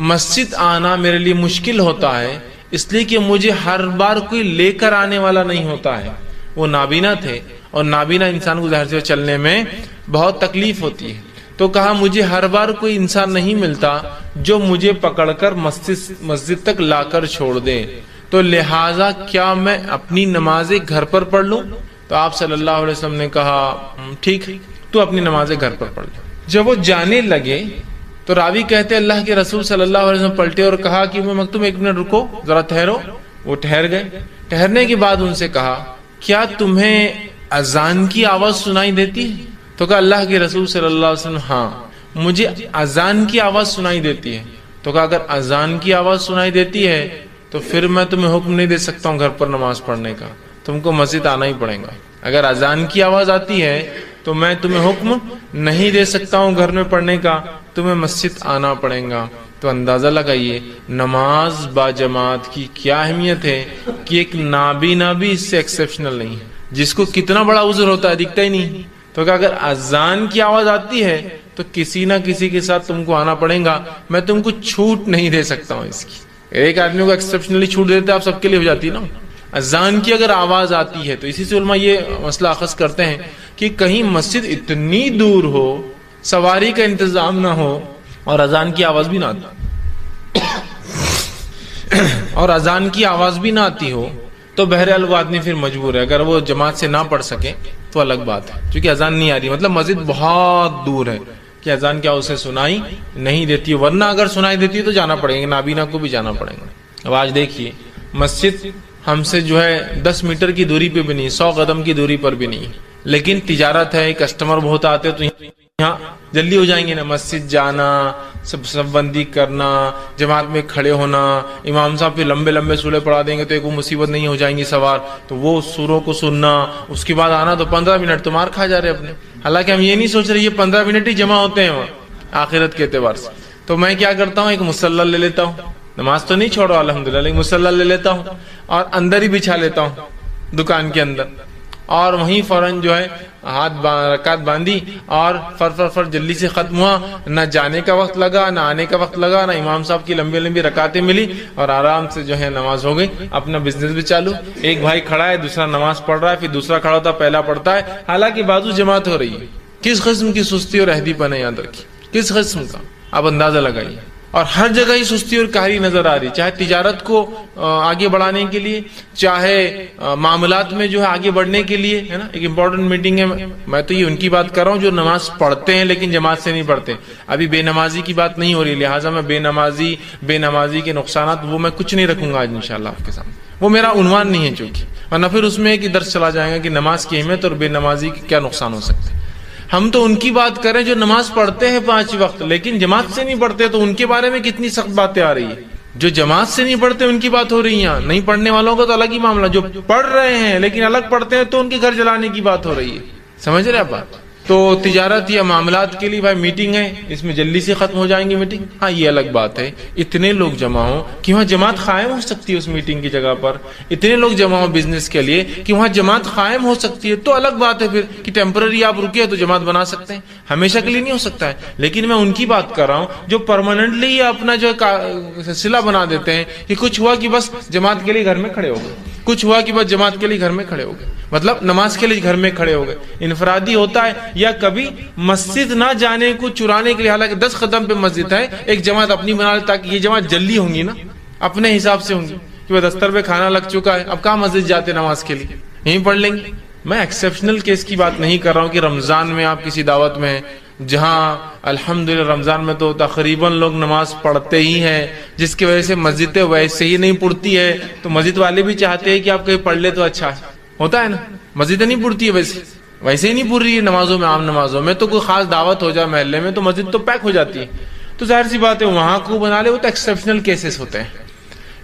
B: مسجد آنا میرے لیے مشکل ہوتا ہے، اس لیے کہ مجھے ہر بار کوئی لے کر آنے والا نہیں ہوتا ہے۔ وہ نابینا تھے اور نابینا انسان کو ظاہر سے چلنے میں بہت تکلیف ہوتی ہے، تو کہا مجھے ہر بار کوئی انسان نہیں ملتا جو مجھے پکڑ کر مسجد تک لا کر چھوڑ دے، تو لہٰذا کیا میں اپنی نمازیں گھر پر پڑھ لوں؟ تو آپ صلی اللہ علیہ وسلم نے کہا ٹھیک، تو اپنی نمازیں گھر پر پڑھ لیں۔ جب وہ جانے لگے تو راوی کہتے اللہ کے رسول صلی اللہ علیہ وسلم پلٹے اور کہا کہ میں مکتوم ایک منٹ رکو، ذرا ٹھہرو۔ وہ ٹھہر گئے، ٹھہرنے کے بعد ان سے کہا کیا تمہیں اذان کی آواز سنائی دیتی ہے؟ تو کہا اللہ کے رسول صلی اللہ علیہ وسلم ہاں مجھے اذان کی آواز سنائی دیتی ہے۔ تو کہا اگر اذان کی آواز سنائی دیتی ہے تو پھر میں تمہیں حکم نہیں دے سکتا ہوں گھر پر نماز پڑھنے کا، تم کو مسجد آنا ہی پڑے گا۔ اگر اذان کی آواز آتی ہے تو میں تمہیں حکم نہیں دے سکتا ہوں گھر میں پڑھنے کا، تمہیں مسجد آنا پڑے گا۔ تو اندازہ لگائیے نماز با جماعت کی کیا اہمیت ہے کہ ایک نابینا بھی اس سے ایکسیپشنل نہیں ہے، جس کو کتنا بڑا عذر ہوتا ہے دکھتا ہی نہیں۔ تو کہ اگر اذان کی آواز آتی ہے تو کسی نہ کسی کے ساتھ تم کو آنا پڑے گا، میں تم کو چھوٹ نہیں دے سکتا ہوں اس کی۔ ایک آدمی کو ایکسیپشنلی چھوٹ دیتے آپ سب کے لیے ہو جاتی نا۔ اذان کی اگر آواز آتی ہے تو اسی سے علماء یہ مسئلہ اخذ کرتے ہیں کہ کہیں مسجد اتنی دور ہو، سواری کا انتظام نہ ہو اور اذان کی آواز بھی نہ آتی اور اذان کی آواز بھی نہ آتی ہو تو بہرحال وہ آدمی پھر مجبور ہے، اگر وہ جماعت سے نہ پڑھ سکے تو الگ بات ہے، کیونکہ اذان نہیں آ رہی، مطلب مسجد بہت دور ہے کہ اذان کیا اسے سنائی نہیں دیتی، ورنہ اگر سنائی دیتی تو جانا پڑے گا، نابینا کو بھی جانا پڑے گا۔ اب آج دیکھیے مسجد ہم سے جو ہے 10 میٹر کی دوری پہ بھی نہیں، 100 قدم کی دوری پر بھی نہیں، لیکن تجارت ہے، کسٹمر بہت آتے تو یہاں جلدی ہو جائیں گے نا، مسجد جانا، سب بندی کرنا، جماعت میں کھڑے ہونا، امام صاحب پھر لمبے لمبے سورے پڑھا دیں گے تو ایک وہ مصیبت نہیں ہو جائیں گی سوار، تو وہ سوروں کو سننا، اس کے بعد آنا، تو 15 منٹ تو مار کھا جا رہے اپنے، حالانکہ ہم یہ نہیں سوچ رہے یہ 15 منٹ ہی جمع ہوتے ہیں وہاں آخرت کے اعتبار سے۔ تو میں کیا کرتا ہوں، ایک مصلی لے لیتا ہوں، نماز تو نہیں چھوڑا الحمدللہ، لیکن مصلی لے لیتا ہوں اور اندر ہی بچھا لیتا ہوں دکان کے اندر، اور وہیں فوراً جو ہے رکعت باندھی اور فر جلدی سے ختم ہوا، نہ جانے کا وقت لگا، نہ آنے کا وقت لگا، نہ امام صاحب کی لمبی لمبی رکعتیں ملی، اور آرام سے جو ہے نماز ہو گئی، اپنا بزنس بھی چالو۔ ایک بھائی کھڑا ہے، دوسرا نماز پڑھ رہا ہے، پھر دوسرا کھڑا ہوتا ہے، پہلا پڑھتا ہے، حالانکہ بازو جماعت ہو رہی ہے۔ کس قسم کی سستی اور عہدی پن ہے، یاد رکھیے، کس قسم کا، آپ اندازہ لگائیے۔ اور ہر جگہ ہی سستی اور کاہلی نظر آ رہی، چاہے تجارت کو آگے بڑھانے کے لیے، چاہے معاملات میں جو ہے آگے بڑھنے کے لیے، ہے نا. ایک امپورٹنٹ میٹنگ ہے، میں تو یہ ان کی بات کر رہا ہوں جو نماز پڑھتے ہیں لیکن جماعت سے نہیں پڑھتے. ابھی بے نمازی کی بات نہیں ہو رہی، لہٰذا میں بے نمازی کے نقصانات وہ میں کچھ نہیں رکھوں گا آج انشاءاللہ آپ کے سامنے، وہ میرا عنوان نہیں ہے چونکہ، ورنہ پھر اس میں ایک درس چلا جائے گا کہ نماز کی اہمیت اور بے نمازی کے کیا نقصان ہو سکتے ہیں. ہم تو ان کی بات کریں جو نماز پڑھتے ہیں 5 وقت لیکن جماعت سے نہیں پڑھتے، تو ان کے بارے میں کتنی سخت باتیں آ رہی ہیں. جو جماعت سے نہیں پڑھتے ان کی بات ہو رہی ہے، نہیں پڑھنے والوں کا تو الگ ہی معاملہ، جو پڑھ رہے ہیں لیکن الگ پڑھتے ہیں تو ان کے گھر جلانے کی بات ہو رہی ہے. سمجھ رہے آپ بات؟ تو تجارت یا معاملات کے لیے بھائی میٹنگ ہے، اس میں جلدی سے ختم ہو جائیں گی میٹنگ، ہاں یہ الگ بات ہے. اتنے لوگ جمع ہوں کہ وہاں جماعت قائم ہو سکتی ہے اس میٹنگ کی جگہ پر، اتنے لوگ جمع ہوں بزنس کے لیے کہ وہاں جماعت قائم ہو سکتی ہے، تو الگ بات ہے پھر کہ ٹیمپرری آپ رکے تو جماعت بنا سکتے ہیں، ہمیشہ کے لیے نہیں ہو سکتا ہے. لیکن میں ان کی بات کر رہا ہوں جو پرماننٹلی اپنا جو سلسلہ بنا دیتے ہیں کہ کچھ ہوا کہ بس جماعت کے لیے گھر میں کھڑے ہو گئے، کچھ ہوا کہ بس جماعت کے لیے گھر میں کھڑے ہو گئے، مطلب نماز کے لیے گھر میں کھڑے ہو گئے. انفرادی ہوتا ہے یا کبھی مسجد نہ جانے کو چرانے کے لیے، حالانکہ 10 قدم پہ مسجد ہے، ایک جماعت اپنی بنا لے تاکہ یہ جماعت جلدی ہوں گی نا، اپنے حساب سے ہوں گی کہ وہ دستر پہ کھانا لگ چکا ہے، اب کہاں مسجد جاتے نماز کے لیے، یہیں پڑھ لیں گے. میں ایکسیپشنل کیس کی بات نہیں کر رہا ہوں کہ رمضان میں آپ کسی دعوت میں ہیں جہاں الحمدللہ رمضان میں تو تقریباً لوگ نماز پڑھتے ہی ہیں، جس کی وجہ سے مسجدیں ویسے ہی نہیں پڑتی ہے، تو مسجد والے بھی چاہتے ہیں کہ آپ کہیں پڑھ لے تو اچھا ہوتا ہے نا. مسجدیں نہیں پڑتی ہے ویسے ہی نہیں پڑھ رہی ہے نمازوں میں، عام نمازوں میں تو کوئی خاص دعوت ہو جائے محلے میں تو مسجد تو پیک ہو جاتی ہے، تو ظاہر سی بات ہے وہاں کو بنا لے، وہ تو ایکسیپشنل کیسز ہوتے ہیں.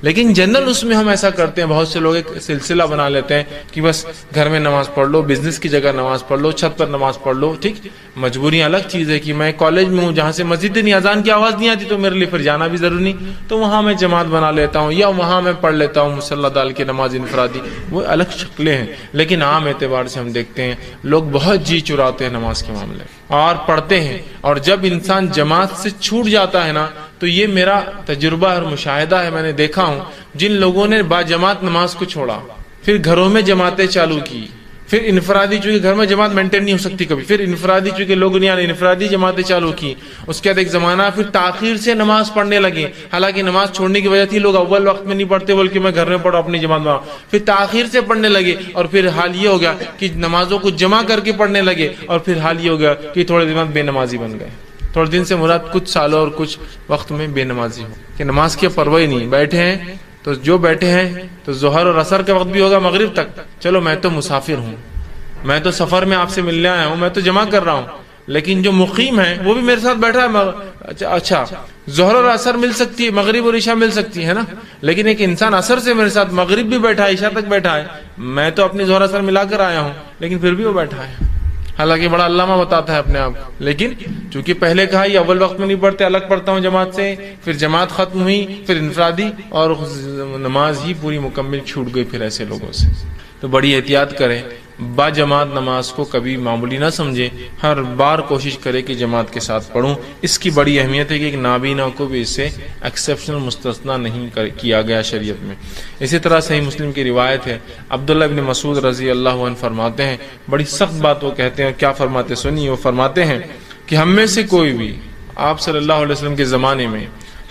B: لیکن جنرل اس میں ہم ایسا کرتے ہیں، بہت سے لوگ ایک سلسلہ بنا لیتے ہیں کہ بس گھر میں نماز پڑھ لو، بزنس کی جگہ نماز پڑھ لو، چھت پر نماز پڑھ لو. ٹھیک، مجبوریاں الگ چیز ہے کہ میں کالج میں ہوں جہاں سے مسجد نہیں، اذان کی آواز نہیں آتی تو میرے لیے پھر جانا بھی ضروری نہیں، تو وہاں میں جماعت بنا لیتا ہوں یا وہاں میں پڑھ لیتا ہوں مصلی ڈال کے نماز انفرادی. وہ الگ شکلیں ہیں، لیکن عام اعتبار سے ہم دیکھتے ہیں لوگ بہت جی چراتے ہیں نماز کے معاملے اور پڑھتے ہیں. اور جب انسان جماعت سے چھوٹ جاتا ہے نا، تو یہ میرا تجربہ اور مشاہدہ ہے، میں نے دیکھا ہوں جن لوگوں نے با جماعت نماز کو چھوڑا، پھر گھروں میں جماعتیں چالو کی، پھر انفرادی، چونکہ گھر میں جماعت مینٹین نہیں ہو سکتی کبھی، پھر انفرادی چونکہ لوگ نہیں آنے، انفرادی جماعتیں چالو کی. اس کے بعد ایک زمانہ پھر تاخیر سے نماز پڑھنے لگے، حالانکہ نماز چھوڑنے کی وجہ تھی لوگ اول وقت میں نہیں پڑھتے بلکہ میں گھر میں پڑھوں اپنی جماعت میں، پھر تاخیر سے پڑھنے لگے اور پھر حال یہ ہو گیا کہ نمازوں کو جمع کر کے پڑھنے لگے، اور پھر حال یہ ہو گیا کہ تھوڑے دن بعد بے نمازی بن گئے. تھوڑے دن سے مراد کچھ سالوں اور کچھ وقت میں بے نمازی ہو کہ نماز کی پرواہ ہی نہیں، بیٹھے ہیں تو جو بیٹھے ہیں تو ظہر اور عصر کا وقت بھی ہوگا مغرب تک، چلو میں تو مسافر ہوں، میں تو سفر میں آپ سے ملنے آیا ہوں، میں تو جمع کر رہا ہوں، لیکن جو مقیم ہے وہ بھی میرے ساتھ بیٹھا ہے. اچھا ظہر اور عصر مل سکتی ہے، مغرب اور عشاء مل سکتی ہے نا، لیکن ایک انسان عصر سے میرے ساتھ مغرب بھی بیٹھا ہے، عشاء تک بیٹھا ہے، میں تو اپنی ظہر عصر ملا کر آیا ہوں لیکن پھر بھی وہ بیٹھا ہے، حالانکہ بڑا علامہ بتاتا ہے اپنے آپ. لیکن چونکہ پہلے کہا یہ اول وقت میں نہیں پڑھتے، الگ پڑھتا ہوں جماعت سے، پھر جماعت ختم ہوئی، پھر انفرادی، اور نماز ہی پوری مکمل چھوٹ گئی پھر ایسے لوگوں سے. تو بڑی احتیاط کریں، با جماعت نماز کو کبھی معمولی نہ سمجھیں، ہر بار کوشش کرے کہ جماعت کے ساتھ پڑھوں. اس کی بڑی اہمیت ہے کہ ایک نابینا کو بھی اس سے ایکسیپشنل مستثنا نہیں کیا گیا شریعت میں. اسی طرح صحیح مسلم کی روایت ہے، عبداللہ ابن مسعود رضی اللہ عنہ فرماتے ہیں، بڑی سخت بات وہ کہتے ہیں، کیا فرماتے سنیے. وہ فرماتے ہیں کہ ہم میں سے کوئی بھی، آپ صلی اللہ علیہ وسلم کے زمانے میں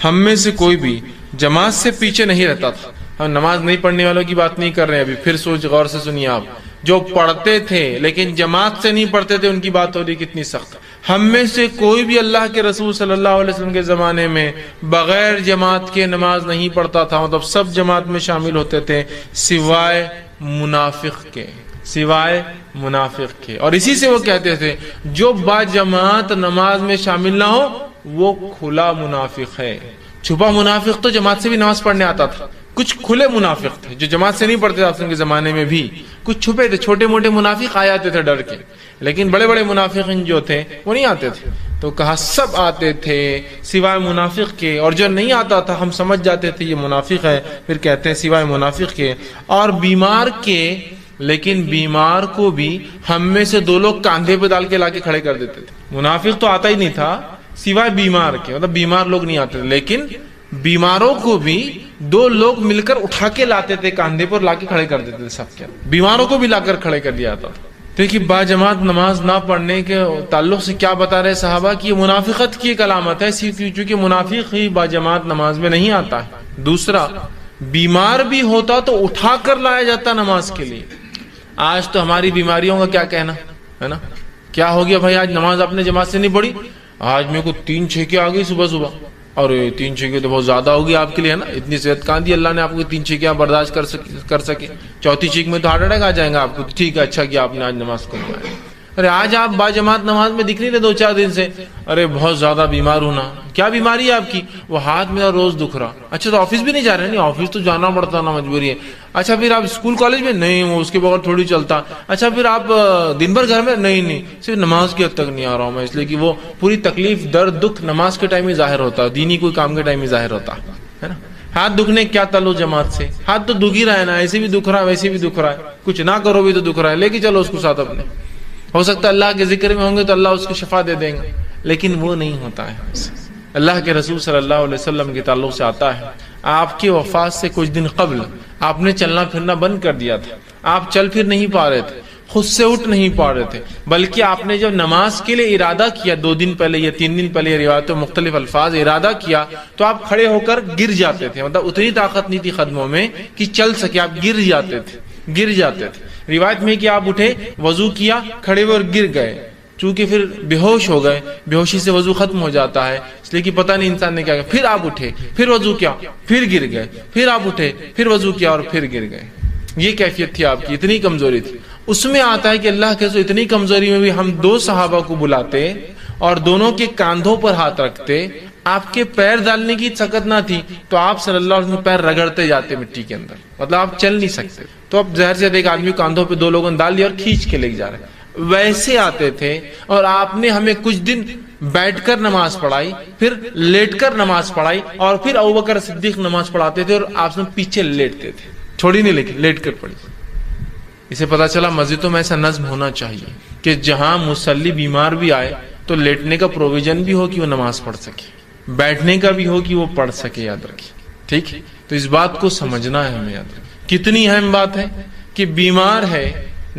B: ہم میں سے کوئی بھی جماعت سے پیچھے نہیں رہتا تھا. ہم نماز نہیں پڑھنے والوں کی بات نہیں کر رہے ہیں ابھی، پھر سوچ غور سے سنیے آپ، جو پڑھتے تھے لیکن جماعت سے نہیں پڑھتے تھے ان کی بات ہو رہی کتنی سخت. ہم میں سے کوئی بھی اللہ کے رسول صلی اللہ علیہ وسلم کے زمانے میں بغیر جماعت کے نماز نہیں پڑھتا تھا، مطلب سب جماعت میں شامل ہوتے تھے سوائے منافق کے، سوائے منافق کے. اور اسی سے وہ کہتے تھے جو با جماعت نماز میں شامل نہ ہو وہ کھلا منافق ہے. چھپا منافق تو جماعت سے بھی نماز پڑھنے آتا تھا، کچھ کھلے منافق تھے جو جماعت سے نہیں پڑھتے تھے آپ کے زمانے میں بھی، کچھ چھپے تھے، چھوٹے موٹے منافق آ جاتے تھے ڈر کے، لیکن بڑے بڑے منافقین جو تھے وہ نہیں آتے تھے. تو کہا سب آتے تھے سوائے منافق کے، اور جو نہیں آتا تھا ہم سمجھ جاتے تھے یہ منافق ہے، پھر کہتے ہیں سوائے منافق کے اور بیمار کے. لیکن بیمار کو بھی ہم میں سے 2 لوگ کاندھے پہ ڈال کے لا کے کھڑے کر دیتے تھے. منافق تو آتا ہی نہیں تھا سوائے بیمار کے، مطلب بیمار لوگ نہیں آتے تھے، لیکن بیماروں کو بھی 2 لوگ مل کر اٹھا کے لاتے تھے، کاندھے پر لا کے کھڑے کر دیتے تھے. سب کے بیماروں کو بھی لا کر کھڑے کر دیا تھا. دیکھیے باجماعت نماز نہ پڑھنے کے تعلق سے کیا بتا رہے صحابہ کی یہ منافقت کی ایک علامت ہے، چونکہ منافق ہی باجماعت نماز میں نہیں آتا ہے۔ دوسرا، بیمار بھی ہوتا تو اٹھا کر لایا جاتا نماز کے لیے۔ آج تو ہماری بیماریوں کا کیا کہنا ہے نا، کیا ہو گیا بھائی آج نماز اپنے جماعت سے نہیں پڑھی، آج میرے کو 3 چھیکے آ گئی صبح صبح، اور 3 چھیکے تو بہت زیادہ ہوگی آپ کے لیے نا، اتنی صحت کہاں دی اللہ نے آپ کو 3 چھیکے برداشت کر سکے، چوتھی چھیک میں تو ہارٹ اٹیک آ جائیں گا آپ کو۔ ٹھیک ہے، اچھا کیا آپ نے آج نماز کو پڑھایا۔ ارے آج آپ باجماعت نماز میں دکھ نہیں رہے 2-4 دن سے، ارے بہت زیادہ بیمار ہونا، کیا بیماری ہے آپ کی؟ وہ ہاتھ میرا روز دکھ رہا۔ اچھا تو آفس بھی نہیں جا رہے؟ نہیں آفس تو جانا پڑتا نا، مجبوری ہے۔ اچھا پھر آپ اسکول کالج میں؟ نہیں، وہ اس کے بغیر تھوڑی چلتا۔ اچھا پھر آپ دن بھر گھر میں؟ نہیں، صرف نماز کی حد تک نہیں آ رہا ہوں میں، اس لیے کہ وہ پوری تکلیف درد دکھ نماز کے ٹائم ہی ظاہر ہوتا ہے، دینی کوئی کام کے ٹائم ہی ظاہر ہوتا ہے نا۔ ہاتھ دکھنے کیا تعلق جماعت سے؟ ہاتھ تو دکھ ہی رہا ہے نا، ایسے بھی دکھ رہا ہے ویسے بھی دکھ رہا ہے، کچھ نہ کرو بھی تو دکھ رہا ہے، لے کے چلو اس کو ساتھ اپنے، ہو سکتا ہے اللہ کے ذکر میں ہوں گے تو اللہ اس کو شفا دے دیں گے، لیکن وہ نہیں ہوتا ہے۔ اللہ کے رسول صلی اللہ علیہ وسلم کے تعلق سے آتا ہے، آپ کی وفات سے کچھ دن قبل آپ نے چلنا پھرنا بند کر دیا تھا، آپ چل پھر نہیں پا رہے تھے، خود سے اٹھ نہیں پا رہے تھے، بلکہ آپ نے جب نماز کے لیے ارادہ کیا 2 دن پہلے یا 3 دن پہلے، روایتوں مختلف الفاظ ارادہ کیا، تو آپ کھڑے ہو کر گر جاتے تھے، مطلب اتنی طاقت نہیں تھی قدموں میں کہ چل سکے، آپ گر جاتے تھے۔ روایت میں کہ آپ اٹھے، وضو کیا، کھڑے ہوئے اور گر گئے، چونکہ پھر بے ہوش ہو گئے، بے ہوشی سے وضو ختم ہو جاتا ہے، اس لیے کہ پتہ نہیں انسان نے کیا کیا، پھر آپ اٹھے، پھر وضو کیا، پھر گر گئے، پھر آپ اٹھے، پھر وضو کیا اور پھر گر گئے۔ یہ کیفیت تھی آپ کی، اتنی کمزوری تھی۔ اس میں آتا ہے کہ اللہ کے رسول اتنی کمزوری میں بھی ہم 2 صحابہ کو بلاتے اور دونوں کے کاندھوں پر ہاتھ رکھتے، آپ کے پیر ڈالنے کی طاقت نہ تھی تو آپ صلی اللہ علیہ وسلم پیر رگڑتے جاتے مٹی کے اندر، مطلب آپ چل نہیں سکتے، تو اب ظاہر سے ایک آدمی کاندھوں پہ 2 لوگوں نے ڈال دیا اور کھینچ کے لے جا رہے، ویسے آتے تھے۔ اور آپ نے ہمیں کچھ دن بیٹھ کر نماز پڑھائی، پھر لیٹ کر نماز پڑھائی، اور پھر ابوبکر صدیق نماز پڑھاتے تھے اور آپ سے پیچھے لیٹتے تھے، چھوڑی نہیں، لیکن لیٹ کر پڑھی۔ اسے پتا چلا مسجدوں میں ایسا نظم ہونا چاہیے کہ جہاں مصلی بیمار بھی آئے تو لیٹنے کا پروویژن بھی ہو کہ وہ نماز پڑھ سکے، بیٹھنے کا بھی ہو کہ وہ پڑھ سکے، یاد رکھیے، ٹھیک؟ تو اس بات کو سمجھنا ہے ہمیں، یاد رکھیں کتنی اہم بات ہے کہ بیمار ہے،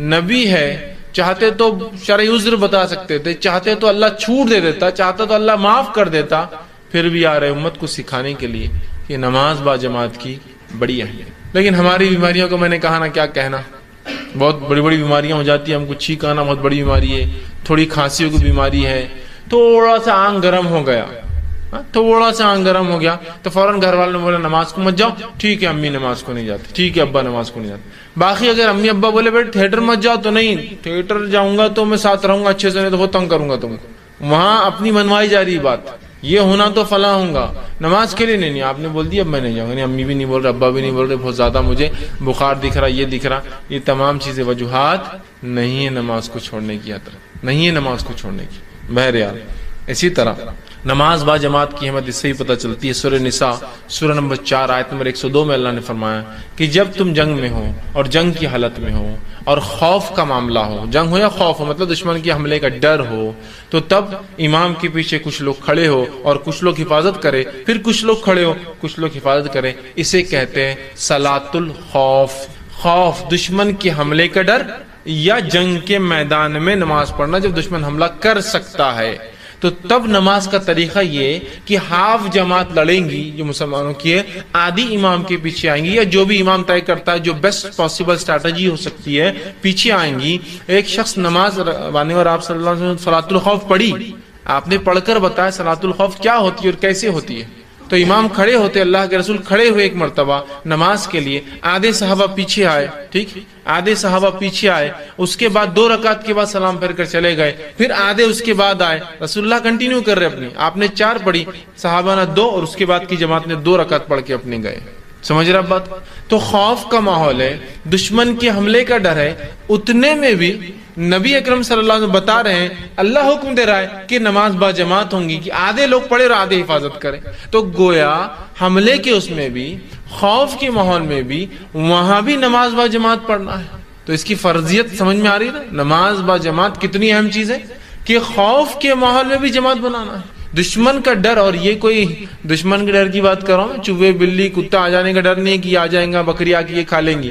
B: نبی ہے، چاہتے تو شرعی عذر بتا سکتے تھے، چاہتے تو اللہ چھوٹ دے دیتا، چاہتا تو اللہ معاف کر دیتا، پھر بھی آ رہے امت کو سکھانے کے لیے کہ نماز با جماعت کی بڑی اہمیت۔ لیکن ہماری بیماریوں کو میں نے کہا نا، کیا کہنا، بہت بڑی بڑی بیماریاں ہو جاتی ہیں، ہم کو چھینک آنا بہت بڑی بیماری ہے، تھوڑی کھانسی کی بیماری ہے، تھوڑا سا آنکھ گرم ہو گیا، تھوڑا سا آنکھ گرم ہو گیا تو فوراً گھر والوں نے بولا نماز کو مت جاؤ، ٹھیک ہے امی نماز کو نہیں جاتی، ٹھیک ہے ابا نماز کو نہیں جاتے۔ باقی اگر امی ابا بولے بیٹے تھیٹر مت جاؤ تو نہیں، تھیٹر جاؤں گا تو میں ساتھ رہوں گا اچھے سے، نہیں تو بہت تنگ کروں گا تم کو، وہاں اپنی منوائی جا رہی بات، یہ ہونا تو فلاں ہوں گا، نماز کے لیے نہیں، آپ نے بول دیا اب میں نہیں جاؤں گا، نہیں امی بھی نہیں بول رہے، ابا بھی نہیں بول رہے، بہت زیادہ مجھے بخار دکھ رہا، یہ دکھ رہا، یہ تمام چیزیں وجوہات نہیں ہے نماز کو چھوڑنے کی، نہیں ہے نماز کو چھوڑنے کی۔ بہرحال اسی طرح نماز با جماعت کی اہمیت اس سے ہی پتہ چلتی ہے۔ سورہ نساء سورہ نمبر 4 آیت نمبر 102 میں اللہ نے فرمایا کہ جب تم جنگ میں ہو اور جنگ کی حالت میں ہو اور خوف کا معاملہ ہو، جنگ ہو یا خوف ہو، مطلب دشمن کے حملے کا ڈر ہو، تو تب امام کے پیچھے کچھ لوگ کھڑے ہو اور کچھ لوگ حفاظت کرے، پھر کچھ لوگ کھڑے ہو کچھ لوگ حفاظت کرے، اسے کہتے ہیں صلاۃ الخوف۔ خوف دشمن کے حملے کا ڈر یا جنگ کے میدان میں نماز پڑھنا جب دشمن حملہ کر سکتا ہے، تو تب نماز کا طریقہ یہ کہ ہاف جماعت لڑیں گی جو مسلمانوں کی ہے، آدھی امام کے پیچھے آئیں گی، یا جو بھی امام طے کرتا ہے جو بیسٹ پاسبل اسٹریٹجی ہو سکتی ہے پیچھے آئیں گی۔ ایک شخص نماز بانے اور آپ صلی اللہ علیہ وسلم صلاۃ الخوف پڑھی، آپ نے پڑھ کر بتایا صلاۃ الخوف کیا ہوتی ہے اور کیسے ہوتی ہے، تو امام کھڑے ہوتے، اللہ کے رسول کھڑے ہوئے ایک مرتبہ نماز کے لیے، آدھے صحابہ پیچھے آئے، ٹھیک، آدھے صحابہ پیچھے آئے، اس کے بعد 2 رکعت کے بعد سلام پھیر کر چلے گئے، پھر آدھے اس کے بعد آئے، رسول اللہ کنٹینیو کر رہے اپنی، آپ نے 4 پڑھی، صحابہ نے 2، اور اس کے بعد کی جماعت نے 2 رکعت پڑھ کے اپنے گئے۔ سمجھ رہا بات؟ تو خوف کا ماحول ہے، دشمن کے حملے کا ڈر ہے، اتنے میں بھی نبی اکرم صلی اللہ علیہ وسلم بتا رہے ہیں، اللہ حکم دے رہا ہے کہ نماز با جماعت ہوں گی، کہ آدھے لوگ پڑھے اور آدھے حفاظت کریں، تو گویا حملے کے اس میں بھی، خوف کے ماحول میں بھی، وہاں بھی نماز با جماعت پڑھنا ہے۔ تو اس کی فرضیت سمجھ میں آ رہی ہے نا، نماز با جماعت کتنی اہم چیز ہے کہ خوف کے ماحول میں بھی جماعت بنانا ہے۔ دشمن کا ڈر، اور یہ کوئی دشمن کے ڈر کی بات کر رہا ہوں، چوہے بلی کتا آ جانے کا ڈر نہیں کہ آ جائیں گا بکری آ کے یہ کھا لیں گی،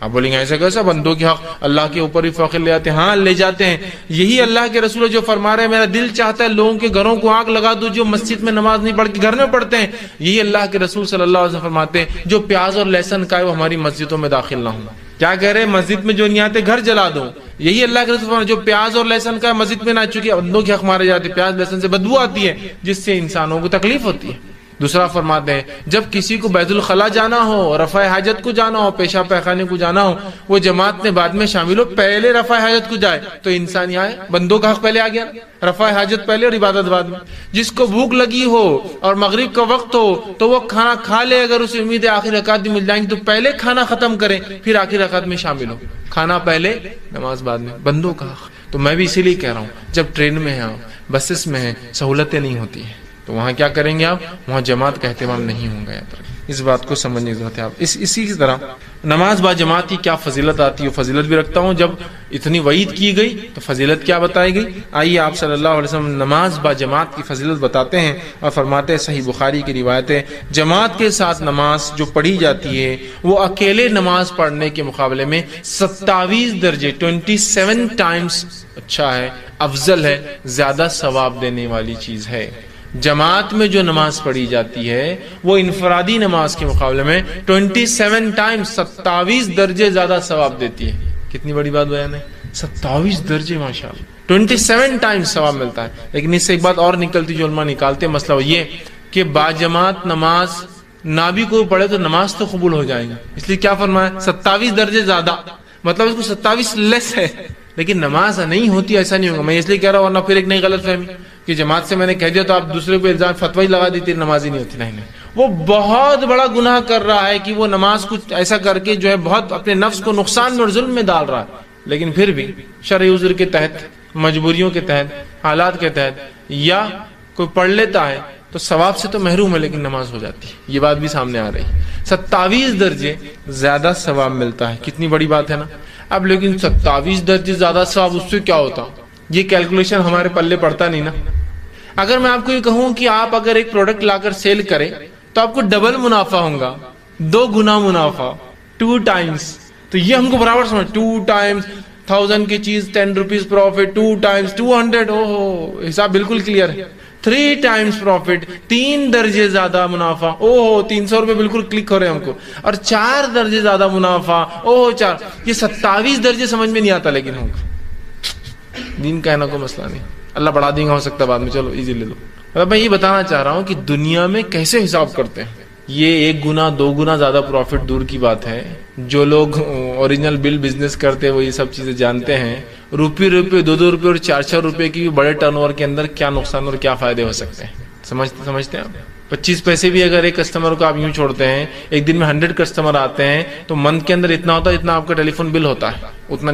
B: آپ بولیں گے ایسا کیسا، بندوں کے حق اللہ کے اوپر بھی فخر لے آتے ہیں؟ ہاں لے جاتے ہیں. یہی اللہ کے رسول جو فرما رہے ہیں میرا دل چاہتا ہے لوگوں کے گھروں کو آگ لگا دو جو مسجد میں نماز نہیں پڑھ کے گھر میں پڑھتے ہیں. یہی اللہ کے رسول صلی اللہ علیہ وسلم فرماتے ہیں جو پیاز اور لہسن کھائے وہ ہماری مسجدوں میں داخل نہ ہوں. کیا کہہ رہے ہیں؟ مسجد میں جو نہیں آتے گھر جلا دو. یہی اللہ کے رسول جو پیاز اور لہسن کا مسجد میں نہ، چکے بندوں کے حق مارے جاتے، پیاز لہسن سے بدبو آتی ہے جس سے انسانوں کو تکلیف ہوتی ہے. دوسرا فرماتے ہیں جب کسی کو بیت الخلا جانا ہو، رفع حاجت کو جانا ہو، پیشاب پیخانے کو جانا ہو، وہ جماعت میں بعد میں شامل ہو، پہلے رفع حاجت کو جائے تو انسان یہاں ہے، بندوں کا حق پہلے آ گیا، رفع حاجت پہلے اور عبادت بعد میں. جس کو بھوک لگی ہو اور مغرب کا وقت ہو تو وہ کھانا کھا لے، اگر اسے امید ہے آخر رکعت بھی مل جائیں گی تو پہلے کھانا ختم کرے پھر آخر رکعت میں شامل ہو. کھانا پہلے نماز بعد میں، بندوں کا حق. تو میں بھی اسی لیے کہہ رہا ہوں جب ٹرین میں ہیں، بسز میں ہیں، سہولتیں نہیں ہوتی ہیں تو وہاں کیا کریں گے آپ؟ وہاں جماعت کا اہتمام نہیں ہوں گا. اس بات کو سمجھنے کی ضرورت ہے. آپ اسی کی طرح نماز با جماعت کی کیا فضیلت آتی ہے، فضیلت بھی رکھتا ہوں. جب اتنی وعید کی گئی تو فضیلت کیا بتائی گئی؟ آئیے آپ صلی اللہ علیہ وسلم نماز با جماعت کی فضیلت بتاتے ہیں اور فرماتے ہیں، صحیح بخاری کی روایت ہے، جماعت کے ساتھ نماز جو پڑھی جاتی ہے وہ اکیلے نماز پڑھنے کے مقابلے میں 27 درجے 27 ٹائمز اچھا ہے، افضل ہے، زیادہ ثواب دینے والی چیز ہے. جماعت میں جو نماز پڑھی جاتی ہے وہ انفرادی نماز کے مقابلے میں 27 ٹائمز 27 درجے زیادہ ثواب دیتی ہے. کتنی بڑی بات بیان ہے، 27 درجے ماشاءاللہ 27 ٹائمز ثواب ملتا ہے. لیکن اس سے ایک بات اور نکلتی جو علماء نکالتے ہیں، مسئلہ یہ کہ باجماعت نماز نہ بھی کوئی پڑھے تو نماز تو قبول ہو جائے گا. اس لیے کیا فرمایا؟ 27 درجے زیادہ، مطلب اس کو 27 لیس ہے لیکن نماز نہیں ہوتی. ایسا نہیں ہوگا. میں اس لیے کہہ رہا ہوں ورنہ پھر ایک نئی غلط فہمی کہ جماعت سے میں نے کہہ دیا تو آپ دوسرے کو الزام فتوی لگا دیتے نماز ہی نہیں ہوتی. نہیں، وہ بہت بڑا گناہ کر رہا ہے کہ وہ نماز کچھ ایسا کر کے جو ہے بہت اپنے نفس کو نقصان میں اور ظلم میں ڈال رہا ہے. لیکن پھر بھی شرعی عذر کے تحت، مجبوریوں کے تحت، حالات کے تحت یا کوئی پڑھ لیتا ہے تو ثواب سے تو محروم ہے لیکن نماز ہو جاتی ہے. یہ بات بھی سامنے آ رہی ہے. 27 درجے زیادہ ثواب ملتا ہے. کتنی بڑی بات ہے نا. اب لیکن 27 درجے زیادہ ثواب، اس سے کیا ہوتا؟ یہ کیلکولیشن ہمارے پلے پڑتا نہیں نا. اگر میں آپ کو یہ کہوں کہ آپ اگر ایک پروڈکٹ لا کر سیل کریں تو آپ کو ڈبل منافع ہوگا، 2 گنا منافع، 2 ٹائمز. تو یہ ہم کو برابر سمجھ، 2 ٹائمز 1000 کی چیز 10 روپیز پروفٹ، 2 ٹائمز 200. اوہ حساب بالکل کلیئر ہے. 3 ٹائمز پروفٹ، 3 درجے زیادہ منافع. اوہ 300 روپے بالکل کلک ہو رہے ہیں ہم کو. اور 4 درجے زیادہ منافع. اوہ 4. یہ 27 درجے سمجھ میں نہیں آتا لیکن ہم کو دین کہنا کو مسئلہ نہیں. اللہ بڑھا دیں گا ہو سکتا ہے بعد میں، چلو ایزی لے لو. میں یہ بتانا چاہ رہا ہوں کہ دنیا میں کیسے حساب کرتے ہیں. یہ 1 گنا 2 گنا زیادہ پروفٹ دور کی بات ہے. جو لوگ اوریجنل بل بزنس کرتے ہیں وہ یہ سب چیزیں جانتے ہیں. روپے 2 روپے اور 4 روپے کی بڑے ٹرن اوور کے اندر کیا نقصان اور کیا فائدے ہو سکتے ہیں. سمجھتے ہیں آپ. 25 پیسے بھی اگر ایک کسٹمر کو آپ یوں چھوڑتے ہیں، ایک دن میں 100 کسٹمر آتے ہیں تو منتھ کے اندر اتنا ہوتا ہے اتنا آپ کا ٹیلی فون بل ہوتا ہے، اتنا